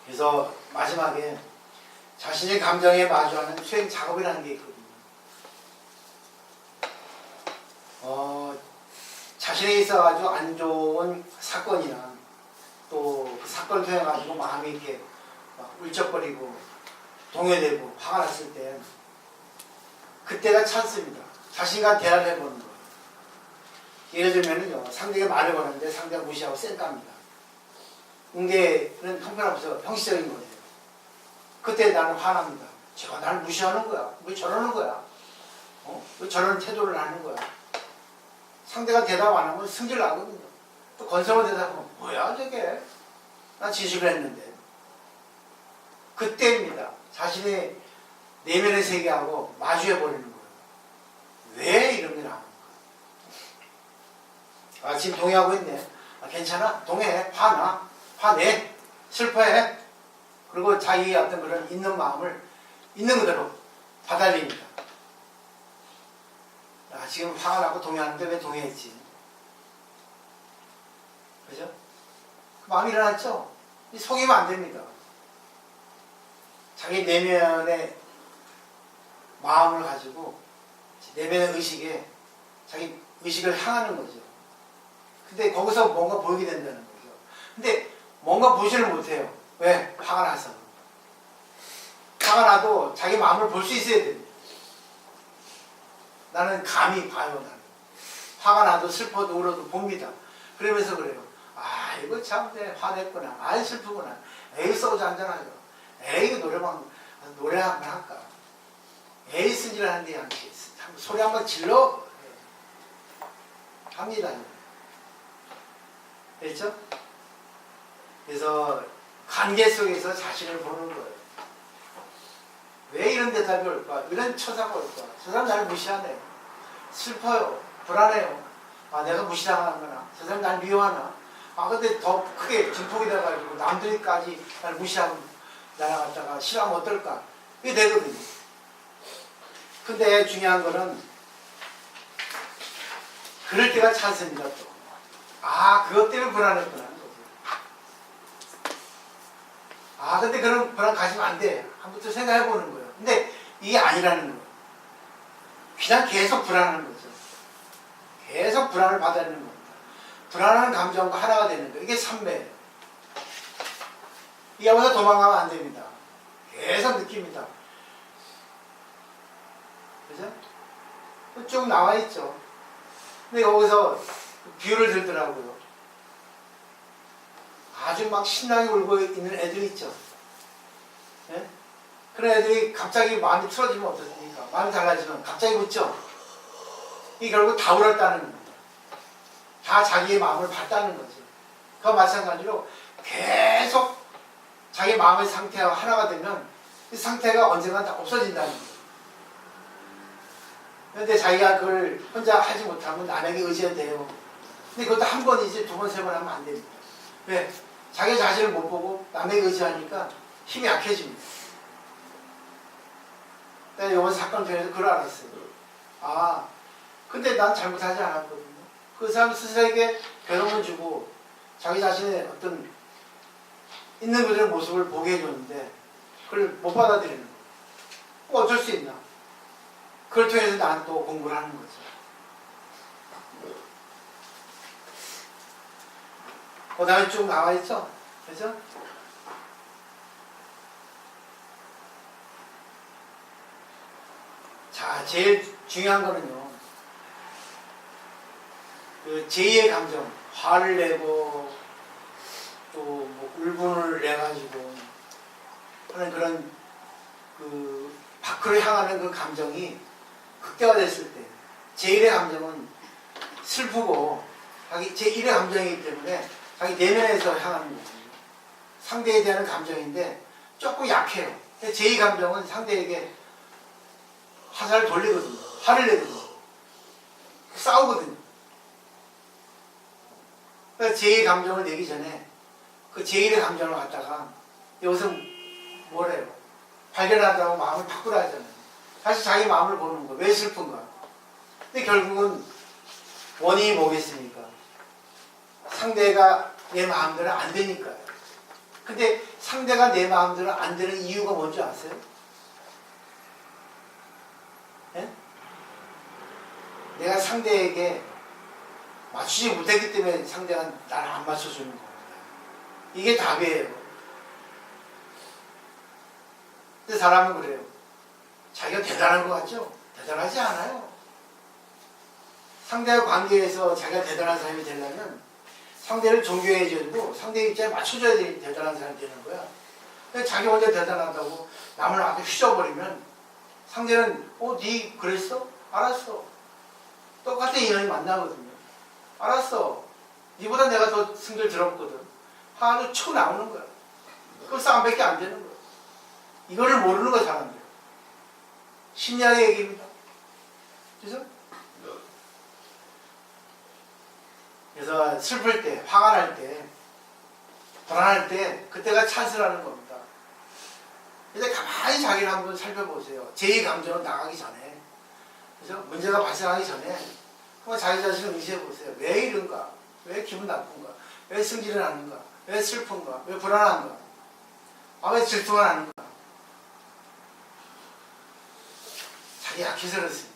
그래서 마지막에 자신의 감정에 마주하는 수행 작업이라는 게 있거든요. 자신에 있어가지고 안 좋은 사건이나 또 그 사건을 통해 가지고 마음이 이렇게 막 울적거리고 동요되고 화가 났을 때 그때가 찬스입니다. 자신과 대화를 해보는 거예요. 예를 들면은요, 상대가 말을 거는데 상대가 무시하고 쌩깝니다. 응대는 형편없어 형식적인 거예요. 그때 나는 화납니다. 제가 나를 무시하는 거야. 왜 저러는 거야? 왜 저런 태도를 하는 거야? 상대가 대답 안 하면 승질 나거든요. 또 건성을 대답하면 뭐야 저게? 난 진실을 했는데. 그때입니다. 자신의 내면의 세계하고 마주해버리는 거예요. 왜 이런 게 나오는가? 아, 지금 동의하고 있네. 아, 괜찮아. 동의해. 화나. 화내. 슬퍼해. 그리고 자기의 어떤 그런 있는 마음을 있는 그대로 받아들입니다. 아, 지금 화가 나고 동의하는데 왜 동의했지? 그죠? 마음이 일어났죠? 속이면 안 됩니다. 자기 내면의 마음을 가지고 내면의 의식에 자기 의식을 향하는 거죠. 근데 거기서 뭔가 보이게 된다는 거죠. 근데 뭔가 보지를 못해요. 왜? 화가 나서. 화가 나도 자기 마음을 볼 수 있어야 됩니다. 나는 감히 봐요. 나는 화가 나도 슬퍼도 울어도 봅니다. 그러면서 그래요. 아, 이거 참 화냈구나. 아, 슬프구나. 에이, 소주 한잔하죠. 에이, 노래 한번 할까. 에이, 승질하는데 양치. 소리 한번 질러. 합니다. 됐죠? 그래서 관계 속에서 자신을 보는 거예요. 왜 이런 대답이 올까? 이런 처사가 올까? 저 사람 나를 무시하네. 슬퍼요. 불안해요. 아, 내가 무시당하는구나. 저 사람 날 미워하나? 아, 근데 더 크게 증폭이 돼가지고 남들까지 날 무시하고 날아갔다가 싫어하면 어떨까? 이게 되거든요. 근데 중요한 거는 그럴 때가 찬스입니다. 또. 아, 그것 때문에 불안했구나. 아, 근데 그런 불안 가지면 안 돼. 한번부터 생각해 보는 거예요. 근데 이게 아니라는 거예요. 그냥 계속 불안하는 거죠. 계속 불안을 받아내는 겁니다. 불안한 감정과 하나가 되는 거예요. 이게 삼매예요. 이 앞에서 도망가면 안 됩니다. 계속 느낍니다. 그죠? 쭉 나와 있죠. 근데 여기서 비유를 들더라고요. 아주 막 신나게 울고 있는 애들이 있죠. 예? 그런 애들이 갑자기 마음이 틀어지면 어떻습니까? 마음이 달라지면 갑자기 웃죠. 이 결국 다 울었다는 겁니다. 다 자기의 마음을 봤다는 거죠. 그와 마찬가지로 계속 자기 마음의 상태와 하나가 되면 이 상태가 언젠가 다 없어진다는 거예요. 그런데 자기가 그걸 혼자 하지 못하면 남에게 의지해야 돼요. 근데 그것도 한 번이지 두 번, 세 번 하면 안 됩니다. 왜? 자기 자신을 못 보고 남에게 의지하니까 힘이 약해집니다. 내가 이번 사건 통해서 그걸 알았어요. 아, 근데 난 잘못하지 않았거든요. 그 사람 스스로에게 괴로움을 주고 자기 자신의 어떤 있는 그들의 모습을 보게 해줬는데 그걸 못 받아들이는 거예요. 어쩔 수 있나? 그걸 통해서 나는 또 공부를 하는 거죠. 그 다음에 쭉 나와 있죠? 그죠? 자, 제일 중요한 거는요. 그 제2의 감정, 화를 내고 또 뭐 울분을 내가지고 하는 그런 그 밖으로 향하는 그 감정이 극대화됐을 때 제1의 감정은 슬프고 자기 제1의 감정이기 때문에 자기 내면에서 향하는 거거든요. 상대에 대한 감정인데 조금 약해요. 제2 감정은 상대에게 화살을 돌리거든요. 화를 내거든요. 싸우거든요. 그래서 제2 감정을 내기 전에 그 제1의 감정을 갖다가 여기서 뭐래요? 발견한다고 마음을 바꾸라 하잖아요. 다시 자기 마음을 보는 거. 왜 슬픈가? 근데 결국은 원인이 뭐겠습니까? 상대가 내 마음대로 안 되니까요. 근데 상대가 내 마음대로 안 되는 이유가 뭔지 아세요? 예? 내가 상대에게 맞추지 못했기 때문에 상대가 나를 안 맞춰주는 겁니다. 이게 답이에요. 근데 사람은 그래요. 자기가 대단한 것 같죠? 대단하지 않아요. 상대와 관계에서 자기가 대단한 사람이 되려면 상대를 존경해줘도 상대 입장에 맞춰줘야 되는 대단한 사람이 되는 거야. 근데 자기 혼자 대단하다고 남을 아주 휘저버리면 상대는 네 그랬어? 알았어. 똑같은 인연이 만나거든요. 알았어. 니보다 내가 더 승질 들었거든. 하나도 쳐 나오는 거야. 그럼 싸움밖에 안 되는 거야. 이거를 모르는 거야, 사람들. 심리학의 얘기입니다. 그죠? 그래서 슬플 때, 화가 날 때, 불안할 때, 그때가 찬스라는 겁니다. 이제 가만히 자기를 한번 살펴보세요. 제2 감정은 나가기 전에. 그죠? 문제가 발생하기 전에. 한번 자기 자신을 의시해보세요. 왜 이런가? 왜 기분 나쁜가? 왜 승질을 하는가? 왜 슬픈가? 왜 불안한가? 왜 질투가 나는가? 자기 약해서 그렇습니다.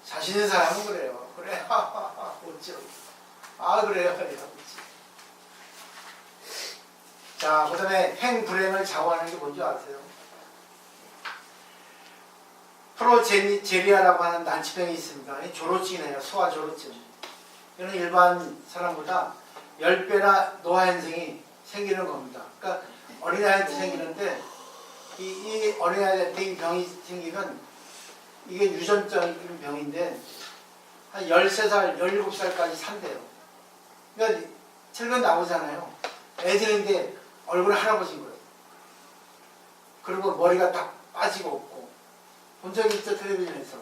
자신 있는 사람은 그래요. 그래, 웃죠. 그래요. 웃지. 자, 그 다음에 행불행을 좌우하는 게 뭔지 아세요? 프로제리아라고 하는 난치병이 있습니다. 조로증이에요. 소아조로증. 이는 일반 사람보다 10배나 노화현상이 생기는 겁니다. 그러니까 어린아이한테 생기는데 이 어린아이한테 이 병이 생기면 이게 유전적인 병인데 한 13살, 17살까지 산대요. 그러니까 최근 나오잖아요. 애들인데 얼굴 할아버지인 거예요. 그리고 머리가 딱 빠지고 없고 본 적이 있죠, 텔레비전에서.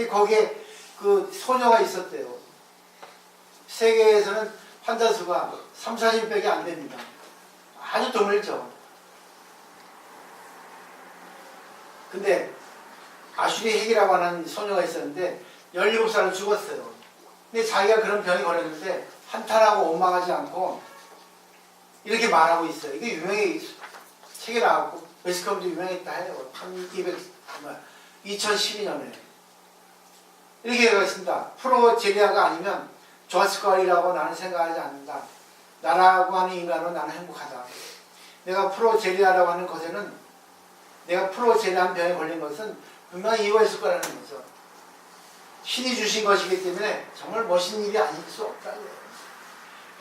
거기에 그 소녀가 있었대요. 세계에서는 환자 수가 3, 40배가 안 됩니다. 아주 드물죠. 근데 아슈리 핵이라고 하는 소녀가 있었는데 17살로 죽었어요. 근데 자기가 그런 병이 걸렸는데 한탄하고 원망하지 않고 이렇게 말하고 있어요. 이게 유명해, 책에 나왔고 매스컴도 유명했다 해요. 2012년에 이렇게 얘기했습니다. 프로제리아가 아니면 좋았을 거리라고 나는 생각하지 않는다. 나라고 하는 인간은 나는 행복하다. 내가 프로제리아라고 하는 것에는 내가 프로제리한 병에 걸린 것은 분명히 이유가 있을 거라는 거죠. 신이 주신 것이기 때문에 정말 멋있는 일이 아닐 수 없다.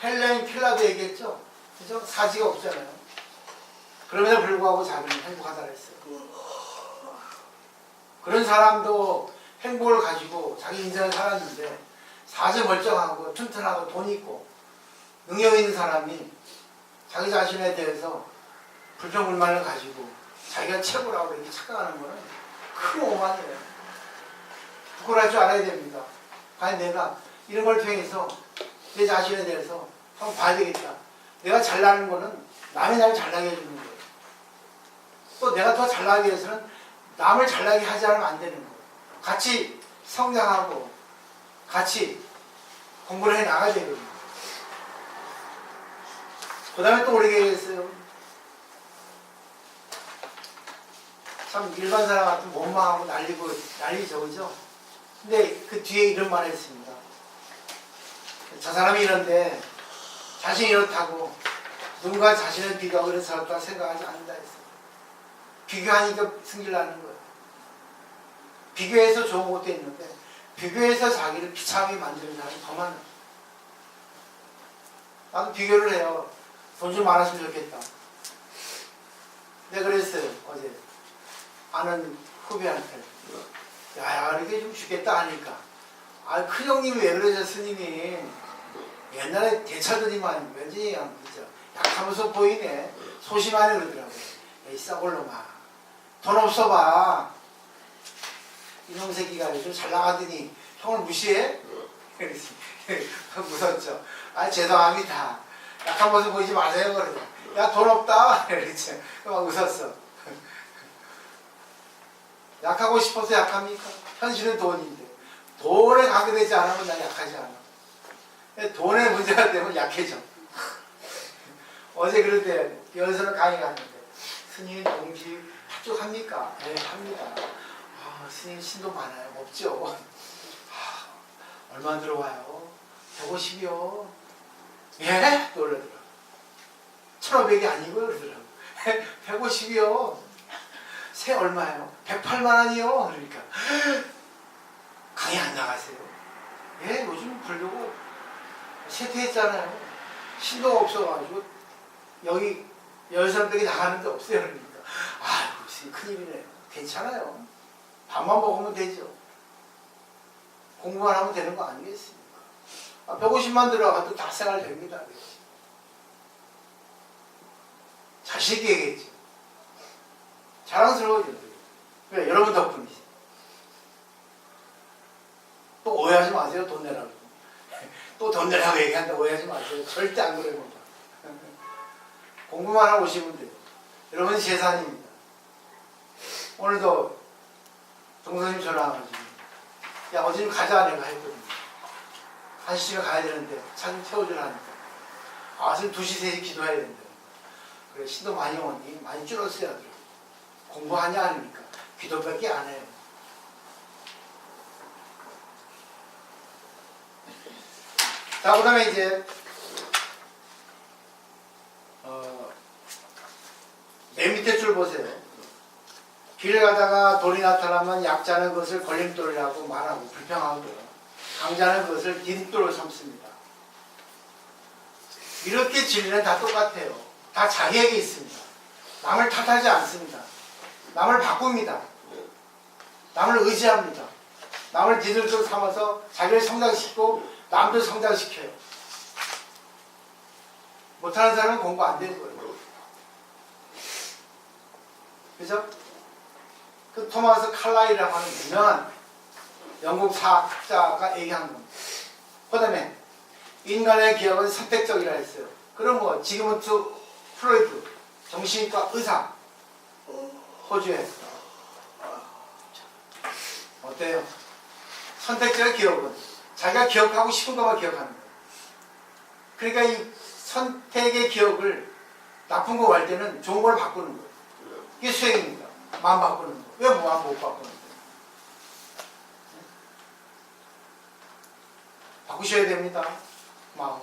헬렌 켈러도 얘기했죠. 그죠? 사지가 없잖아요. 그럼에도 불구하고 자기는 행복하다고 했어요. 그런 사람도 행복을 가지고 자기 인생을 살았는데 사지 멀쩡하고 튼튼하고 돈 있고 능력 있는 사람이 자기 자신에 대해서 불평불만을 가지고 자기가 최고라고 이렇게 착각하는 거는 큰 오만이에요. 부끄러울 줄 알아야 됩니다. 과연 내가 이런 걸 통해서 내 자신에 대해서 한번 봐야 되겠다. 내가 잘나는 거는 남이 나를 잘나게 해주는 거예요. 또 내가 더 잘나기 위해서는 남을 잘나게 하지 않으면 안 되는 거예요. 같이 성장하고 같이 공부를 해 나가야 되거든요. 그 다음에 또 우리가 얘기했어요. 참 일반 사람 같은 원망하고 난리죠, 그죠? 근데 그 뒤에 이런 말을 했습니다. 저 사람이 이런데 자신이 이렇다고 누군가 자신을 비교하고 그래서 저렇다 생각하지 않는다 했어요. 비교하니까 승질나는 거예요. 비교해서 좋은 것도 있는데 비교해서 자기를 비참하게 만드는 사람이 더 많아요. 나도 비교를 해요. 돈 좀 많았으면 좋겠다. 내가 그랬어요. 어제 아는 후배한테 야 이렇게 좀 주겠다 하니까 아 큰형님이 왜 그러죠 스님이 옛날에 대차더니만 왠지 그죠 약하면서 보이네 소심하네 그러더라고요. 에이 썩을놈아 돈 없어 봐 이놈 새끼가 좀 잘 나가더니 형을 무시해? 그랬지. 무섭죠. 아 죄송합니다. 약한 모습 보이지 마세요. 그러죠. 야 돈 없다. 그랬지. 막 웃었어. 약하고 싶어서 약합니까? 현실은 돈인데 돈에 관계되지 않으면 난 약하지 않아. 돈에 문제가 되면 약해져. 어제 그럴 때 여기서는 강의 갔는데 스님 동시 합격합니까? 네 합니다. 스님 신도 많아요? 없죠. 얼마 들어와요? 150이요. 예? 놀라더라고. 1,500이 아니고요. 그러더라고. 150이요. 새 얼마예요? 108만 원이요. 그러니까 강의 안 나가세요? 예? 요즘 불려고 세퇴했잖아요. 신도가 없어가지고 여기 10사람들이 나가는데 없어요. 그러니까 아이고 큰일이네요. 괜찮아요. 밥만 먹으면 되죠. 공부만 하면 되는 거 아니겠습니까? 150만 들어가도 다 생활 됩니다. 자신 있게 얘기했죠. 자랑스러워요. 왜? 여러분 덕분이지. 또 오해하지 마세요. 돈 내라고. 또 돈 내라고 얘기한다고 오해하지 마세요. 절대 안 그래요. 공부만 하고 오시면 돼요. 여러분 재산입니다. 오늘도 동선님 전화 와가지고 야 어제 좀 가자 내가 했거든요. 1시쯤에 가야 되는데 차 좀 태워주라니까 지금 2시 3시 기도해야 된다. 그래 신도 많이 오니 많이 줄었어야 하더라고. 공부하냐 아닙니까? 기도밖에 안 해요. 자 그 다음에 이제 맨 밑에 줄 보세요. 길을 가다가 돌이 나타나면 약자는 그것을 걸림돌이라고 말하고 불평하고 강자는 그것을 디딤돌로 삼습니다. 이렇게 진리는 다 똑같아요. 다 자기에게 있습니다. 남을 탓하지 않습니다. 남을 바꿉니다. 남을 의지합니다. 남을 디딤돌 삼아서 자기를 성장시키고 남도 성장시켜요. 못하는 사람은 공부 안 되는 거예요. 그죠? 그 토마스 칼라이라고 하는 유명한 영국 사학자가 얘기한 겁니다. 그 다음에 인간의 기억은 선택적이라 했어요. 그럼 뭐 지금은 프로이드 정신과 의사 호주에 어때요? 선택적인 기억은 자기가 기억하고 싶은 것만 기억하는 거예요. 그러니까 이 선택의 기억을 나쁜 거 할 때는 좋은 걸 바꾸는 거예요. 이게 수행입니다. 마음 바꾸는 거. 왜 마음 못 바꾸는 거예요? 바꾸셔야 됩니다. 마음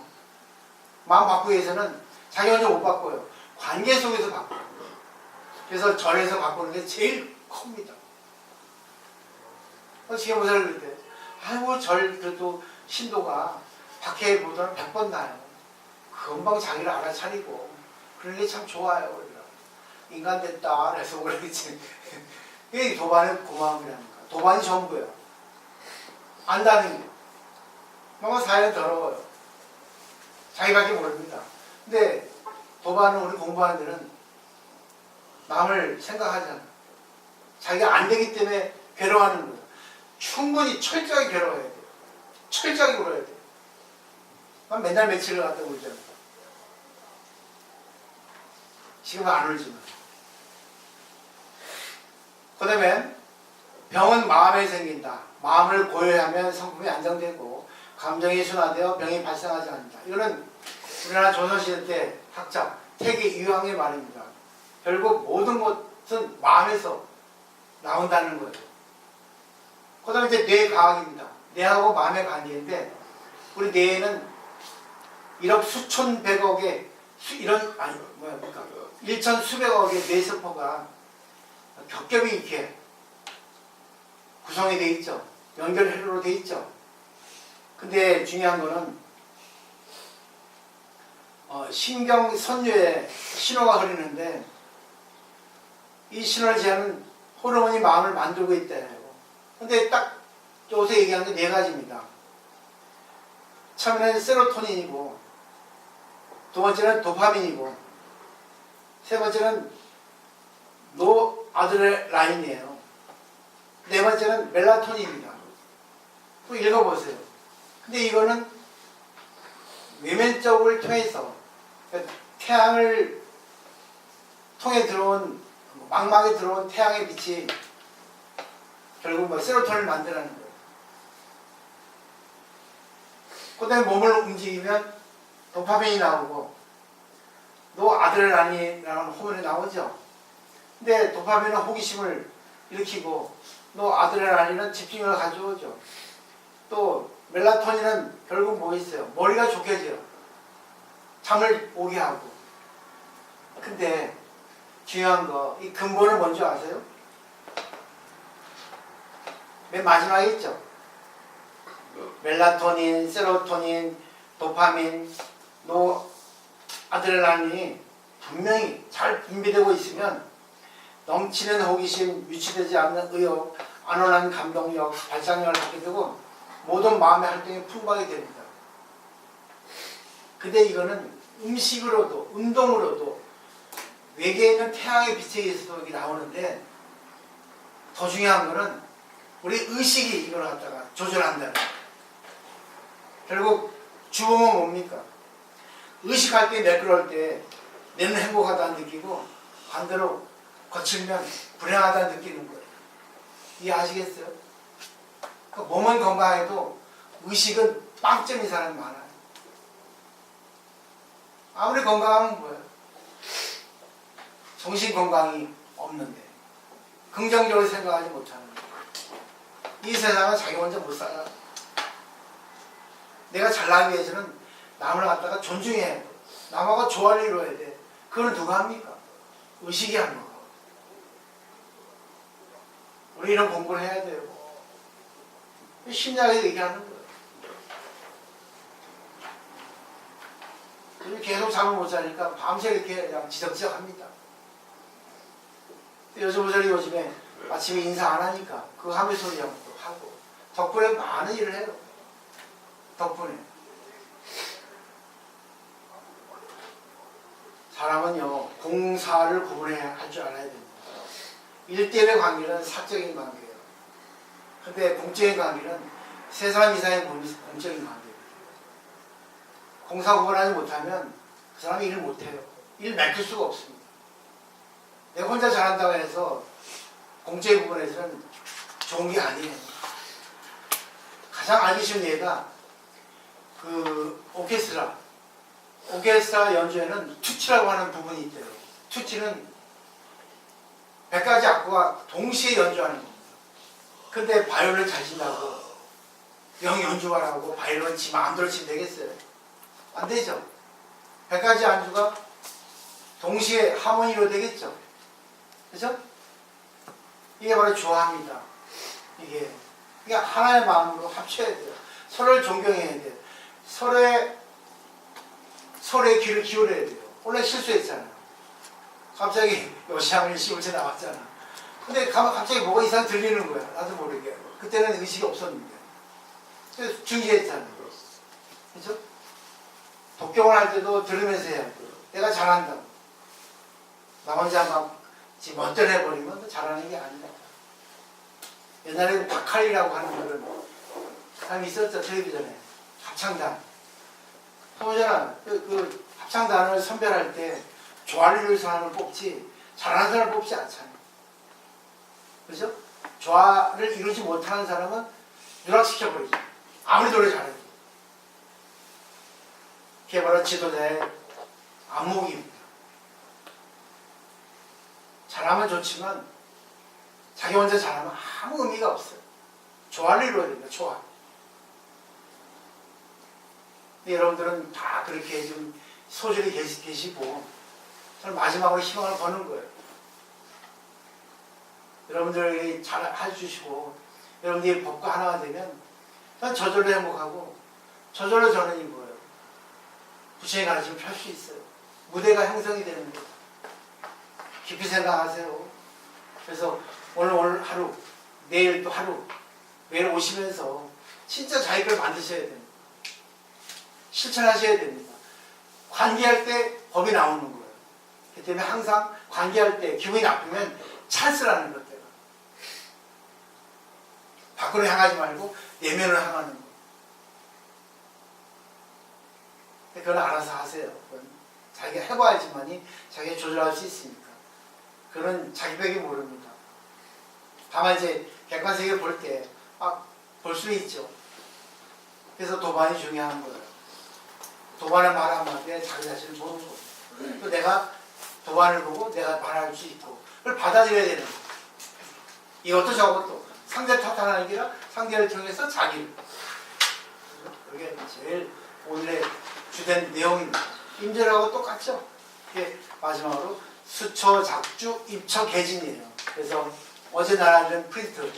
바꾸기 위해서는 자기 혼자 못 바꿔요. 관계 속에서 바꿔요. 그래서 절에서 갖고 오는 게 제일 큽니다. 지금 보살 그럴 때, 아이고 절 그래도 신도가 박해보다는 100번 나요. 금방 자기를 알아차리고 그런 게 참 좋아요. 우리가. 인간 됐다 그래서 그러겠지. 이게 도반의 고마움이라니까. 도반이 전부예요. 안다는 게. 뭔가 사회는 더러워요. 자기밖에 모릅니다. 근데 도반은 우리 공부하는 데는 남을 생각하잖아. 자기가 안 되기 때문에 괴로워하는 거야. 충분히 철저하게 괴로워야 돼. 철저하게 울어야 돼. 난 맨날 며칠을 갖다 울잖아. 지금은 안 울지만. 그 다음에 병은 마음에 생긴다. 마음을 고요하면 성품이 안정되고 감정이 순화되어 병이 발생하지 않는다. 이거는 우리나라 조선시대 때 학자 태계 유황의 말입니다. 결국 모든 것은 마음에서 나온다는 거예요. 그 다음에 이제 뇌과학입니다. 뇌하고 마음의 관계인데 우리 뇌에는 1억 수천 백억의 일천 수백억의 뇌세포가 겹겹이 이렇게 구성이 되어 있죠. 연결회로로 되어 있죠. 근데 중요한 거는 신경선류에 신호가 흐르는데 이 신호를 제하는 호르몬이 마음을 만들고 있대요. 근데 딱 요새 얘기한 게 4가지입니다. 처음에는 세로토닌이고, 두 번째는 도파민이고, 세 번째는 노아드레날린이에요. 네 번째는 멜라토닌입니다. 또 읽어보세요. 근데 이거는 외면적을 통해서 태양을 통해 들어온 망막에 들어온 태양의 빛이 결국 세로토닌을 만들라는 거예요. 그 다음에 몸을 움직이면 도파민이 나오고 노아드레날린이라는 호르몬이 나오죠. 근데 도파민은 호기심을 일으키고 노아드레날린은 집중력을 가져오죠. 또 멜라토닌은 결국 뭐 있어요? 머리가 좋게져요. 잠을 오게 하고. 근데 중요한 거, 이 근본을 뭔지 아세요? 맨 마지막에 있죠. 멜라토닌, 세로토닌, 도파민, 노아드레날린이 분명히 잘 분비되고 있으면 넘치는 호기심, 유치되지 않는 의욕, 안온한 감동력, 발상력을 갖게 되고 모든 마음의 활동이 풍부하게 됩니다. 근데 이거는 음식으로도 운동으로도 외계에 있는 태양의 빛에 의해서도 이게 나오는데 더 중요한 거는 우리 의식이 이걸 갖다가 조절한다는 거예요. 결국 주범은 뭡니까? 의식할 때 매끄러울 때 내는 행복하다는 느끼고 반대로 거칠면 불행하다는 느끼는 거예요. 이해하시겠어요? 그러니까 몸은 건강해도 의식은 빵점인 사람이 많아요. 아무리 건강하면 뭐예요? 정신 건강이 없는데 긍정적으로 생각하지 못하는 거예요. 이 세상은 자기 혼자 못 살아. 내가 잘나기 위해서는 남을 갖다가 존중해야 돼. 남하고 조화를 이루어야 돼. 그걸 누가 합니까? 의식이 하는 거. 우리 이런 공부를 해야 돼요. 심리학에서 얘기하는 거예요. 계속 잠을 못 자니까 밤새 이렇게 그냥 지적지적 합니다. 여자분들이 요즘에 아침에 인사 안 하니까 그거 하면 소리 하고 덕분에 많은 일을 해요. 덕분에. 사람은요, 공사를 구분해야 할 줄 알아야 됩니다. 일대의 관계는 사적인 관계예요. 근데 공적인 관계는 세 사람 이상의 공적인 관계예요. 공사 구분하지 못하면 그 사람이 일을 못해요. 일 맡길 수가 없습니다. 내가 혼자 잘한다고 해서 공적인 부분에서는 좋은 게 아니에요. 가장 알기 쉬운 예가 그 오케스트라 연주에는 투치라고 하는 부분이 있대요. 투치는 100가지 악보가 동시에 연주하는 겁니다. 근데 바이올린을 잘 친다고 영 연주하라고 바이올린 지 마음대로 치면 되겠어요? 안 되죠. 100가지 안주가 동시에 하모니로 되겠죠. 그죠? 이게 바로 조화입니다. 이게 하나의 마음으로 합쳐야 돼요. 서로를 존경해야 돼요. 서로의 귀를 기울여야 돼요. 원래 실수했잖아요. 갑자기 요시아는 시골에 나왔잖아. 근데 갑자기 뭐가 이상 들리는 거야. 나도 모르게. 그때는 의식이 없었는데. 그래서 중지했잖아요. 그죠? 독경을 할 때도 들으면서 해야 돼요. 내가 잘한다고. 나 혼자 막 지금 멋대해버리면 잘하는 게 아니다. 옛날에 박할리라고 하는 그런 사람이 있었죠. 텔레비전에. 합창단. 보잖아. 그 합창단을 선별할 때 조화를 사람을 뽑지 잘하는 사람을 뽑지 않잖아요. 그죠? 조화를 이루지 못하는 사람은 누락시켜버리죠. 아무리 노래 잘해도. 그게 바로 지도자의 안목입니다. 잘하면 좋지만 자기 혼자 잘하면 아무 의미가 없어요. 조화를 이루어야 됩니다. 조화. 여러분들은 다 그렇게 좀 소질이 계시고 저는 마지막으로 희망을 거는 거예요. 여러분들이 잘 해주시고 여러분들이 법과 하나가 되면 저는 저절로 행복하고 저절로 저는 이거예요. 부처의 가르침을 펼 수 있어요. 무대가 형성이 되는 거예요. 깊이 생각하세요. 그래서 오늘 하루, 내일 또 하루, 매일 오시면서 진짜 자기 걸 만드셔야 됩니다. 실천하셔야 됩니다. 관계할 때 법이 나오는 거예요. 그렇기 때문에 항상 관계할 때 기분이 나쁘면 찬스라는 것 때문에 밖으로 향하지 말고 내면을 향하는 거예요. 그건 알아서 하세요. 그건 자기가 해봐야지만이 자기가 조절할 수 있으니까. 그건 자기밖에 모릅니다. 다만 이제 객관세계를 볼 때 볼 수 있죠. 그래서 도반이 중요한 거예요. 도반의 말 한마디에 자기 자신을 보는 거예요. 또 내가 도반을 보고 내가 말할 수 있고 그걸 받아들여야 되는 거예요. 이것도 저것도 상대 탓하는 게 아니라 상대를 통해서 자기를. 이게 제일 오늘의 주된 내용입니다. 임절하고 똑같죠? 이게 마지막으로 수초, 작주, 입처, 개진이에요. 그래서 어제 나라는 프린트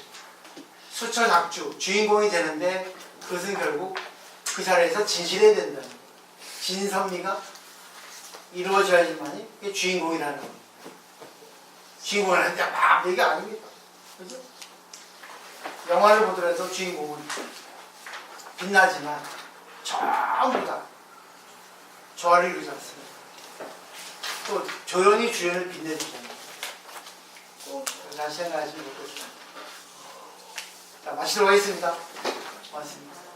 수초, 작주 주인공이 되는데 그것은 결국 그 자리에서 진실해야 된다는 거예요. 진선미가 이루어져야지만이 그게 주인공이라는 겁니다. 주인공을 하는데 막 얘기 아닙니다. 그죠? 영화를 보더라도 주인공은 빛나지만 전부 다 조화를 이루지 않습니다. 또 조연이 주연을 빛내주잖아요. 또 다시 생각하시면 좋겠습니다. 자, 마치도록 하겠습니다. 고맙습니다.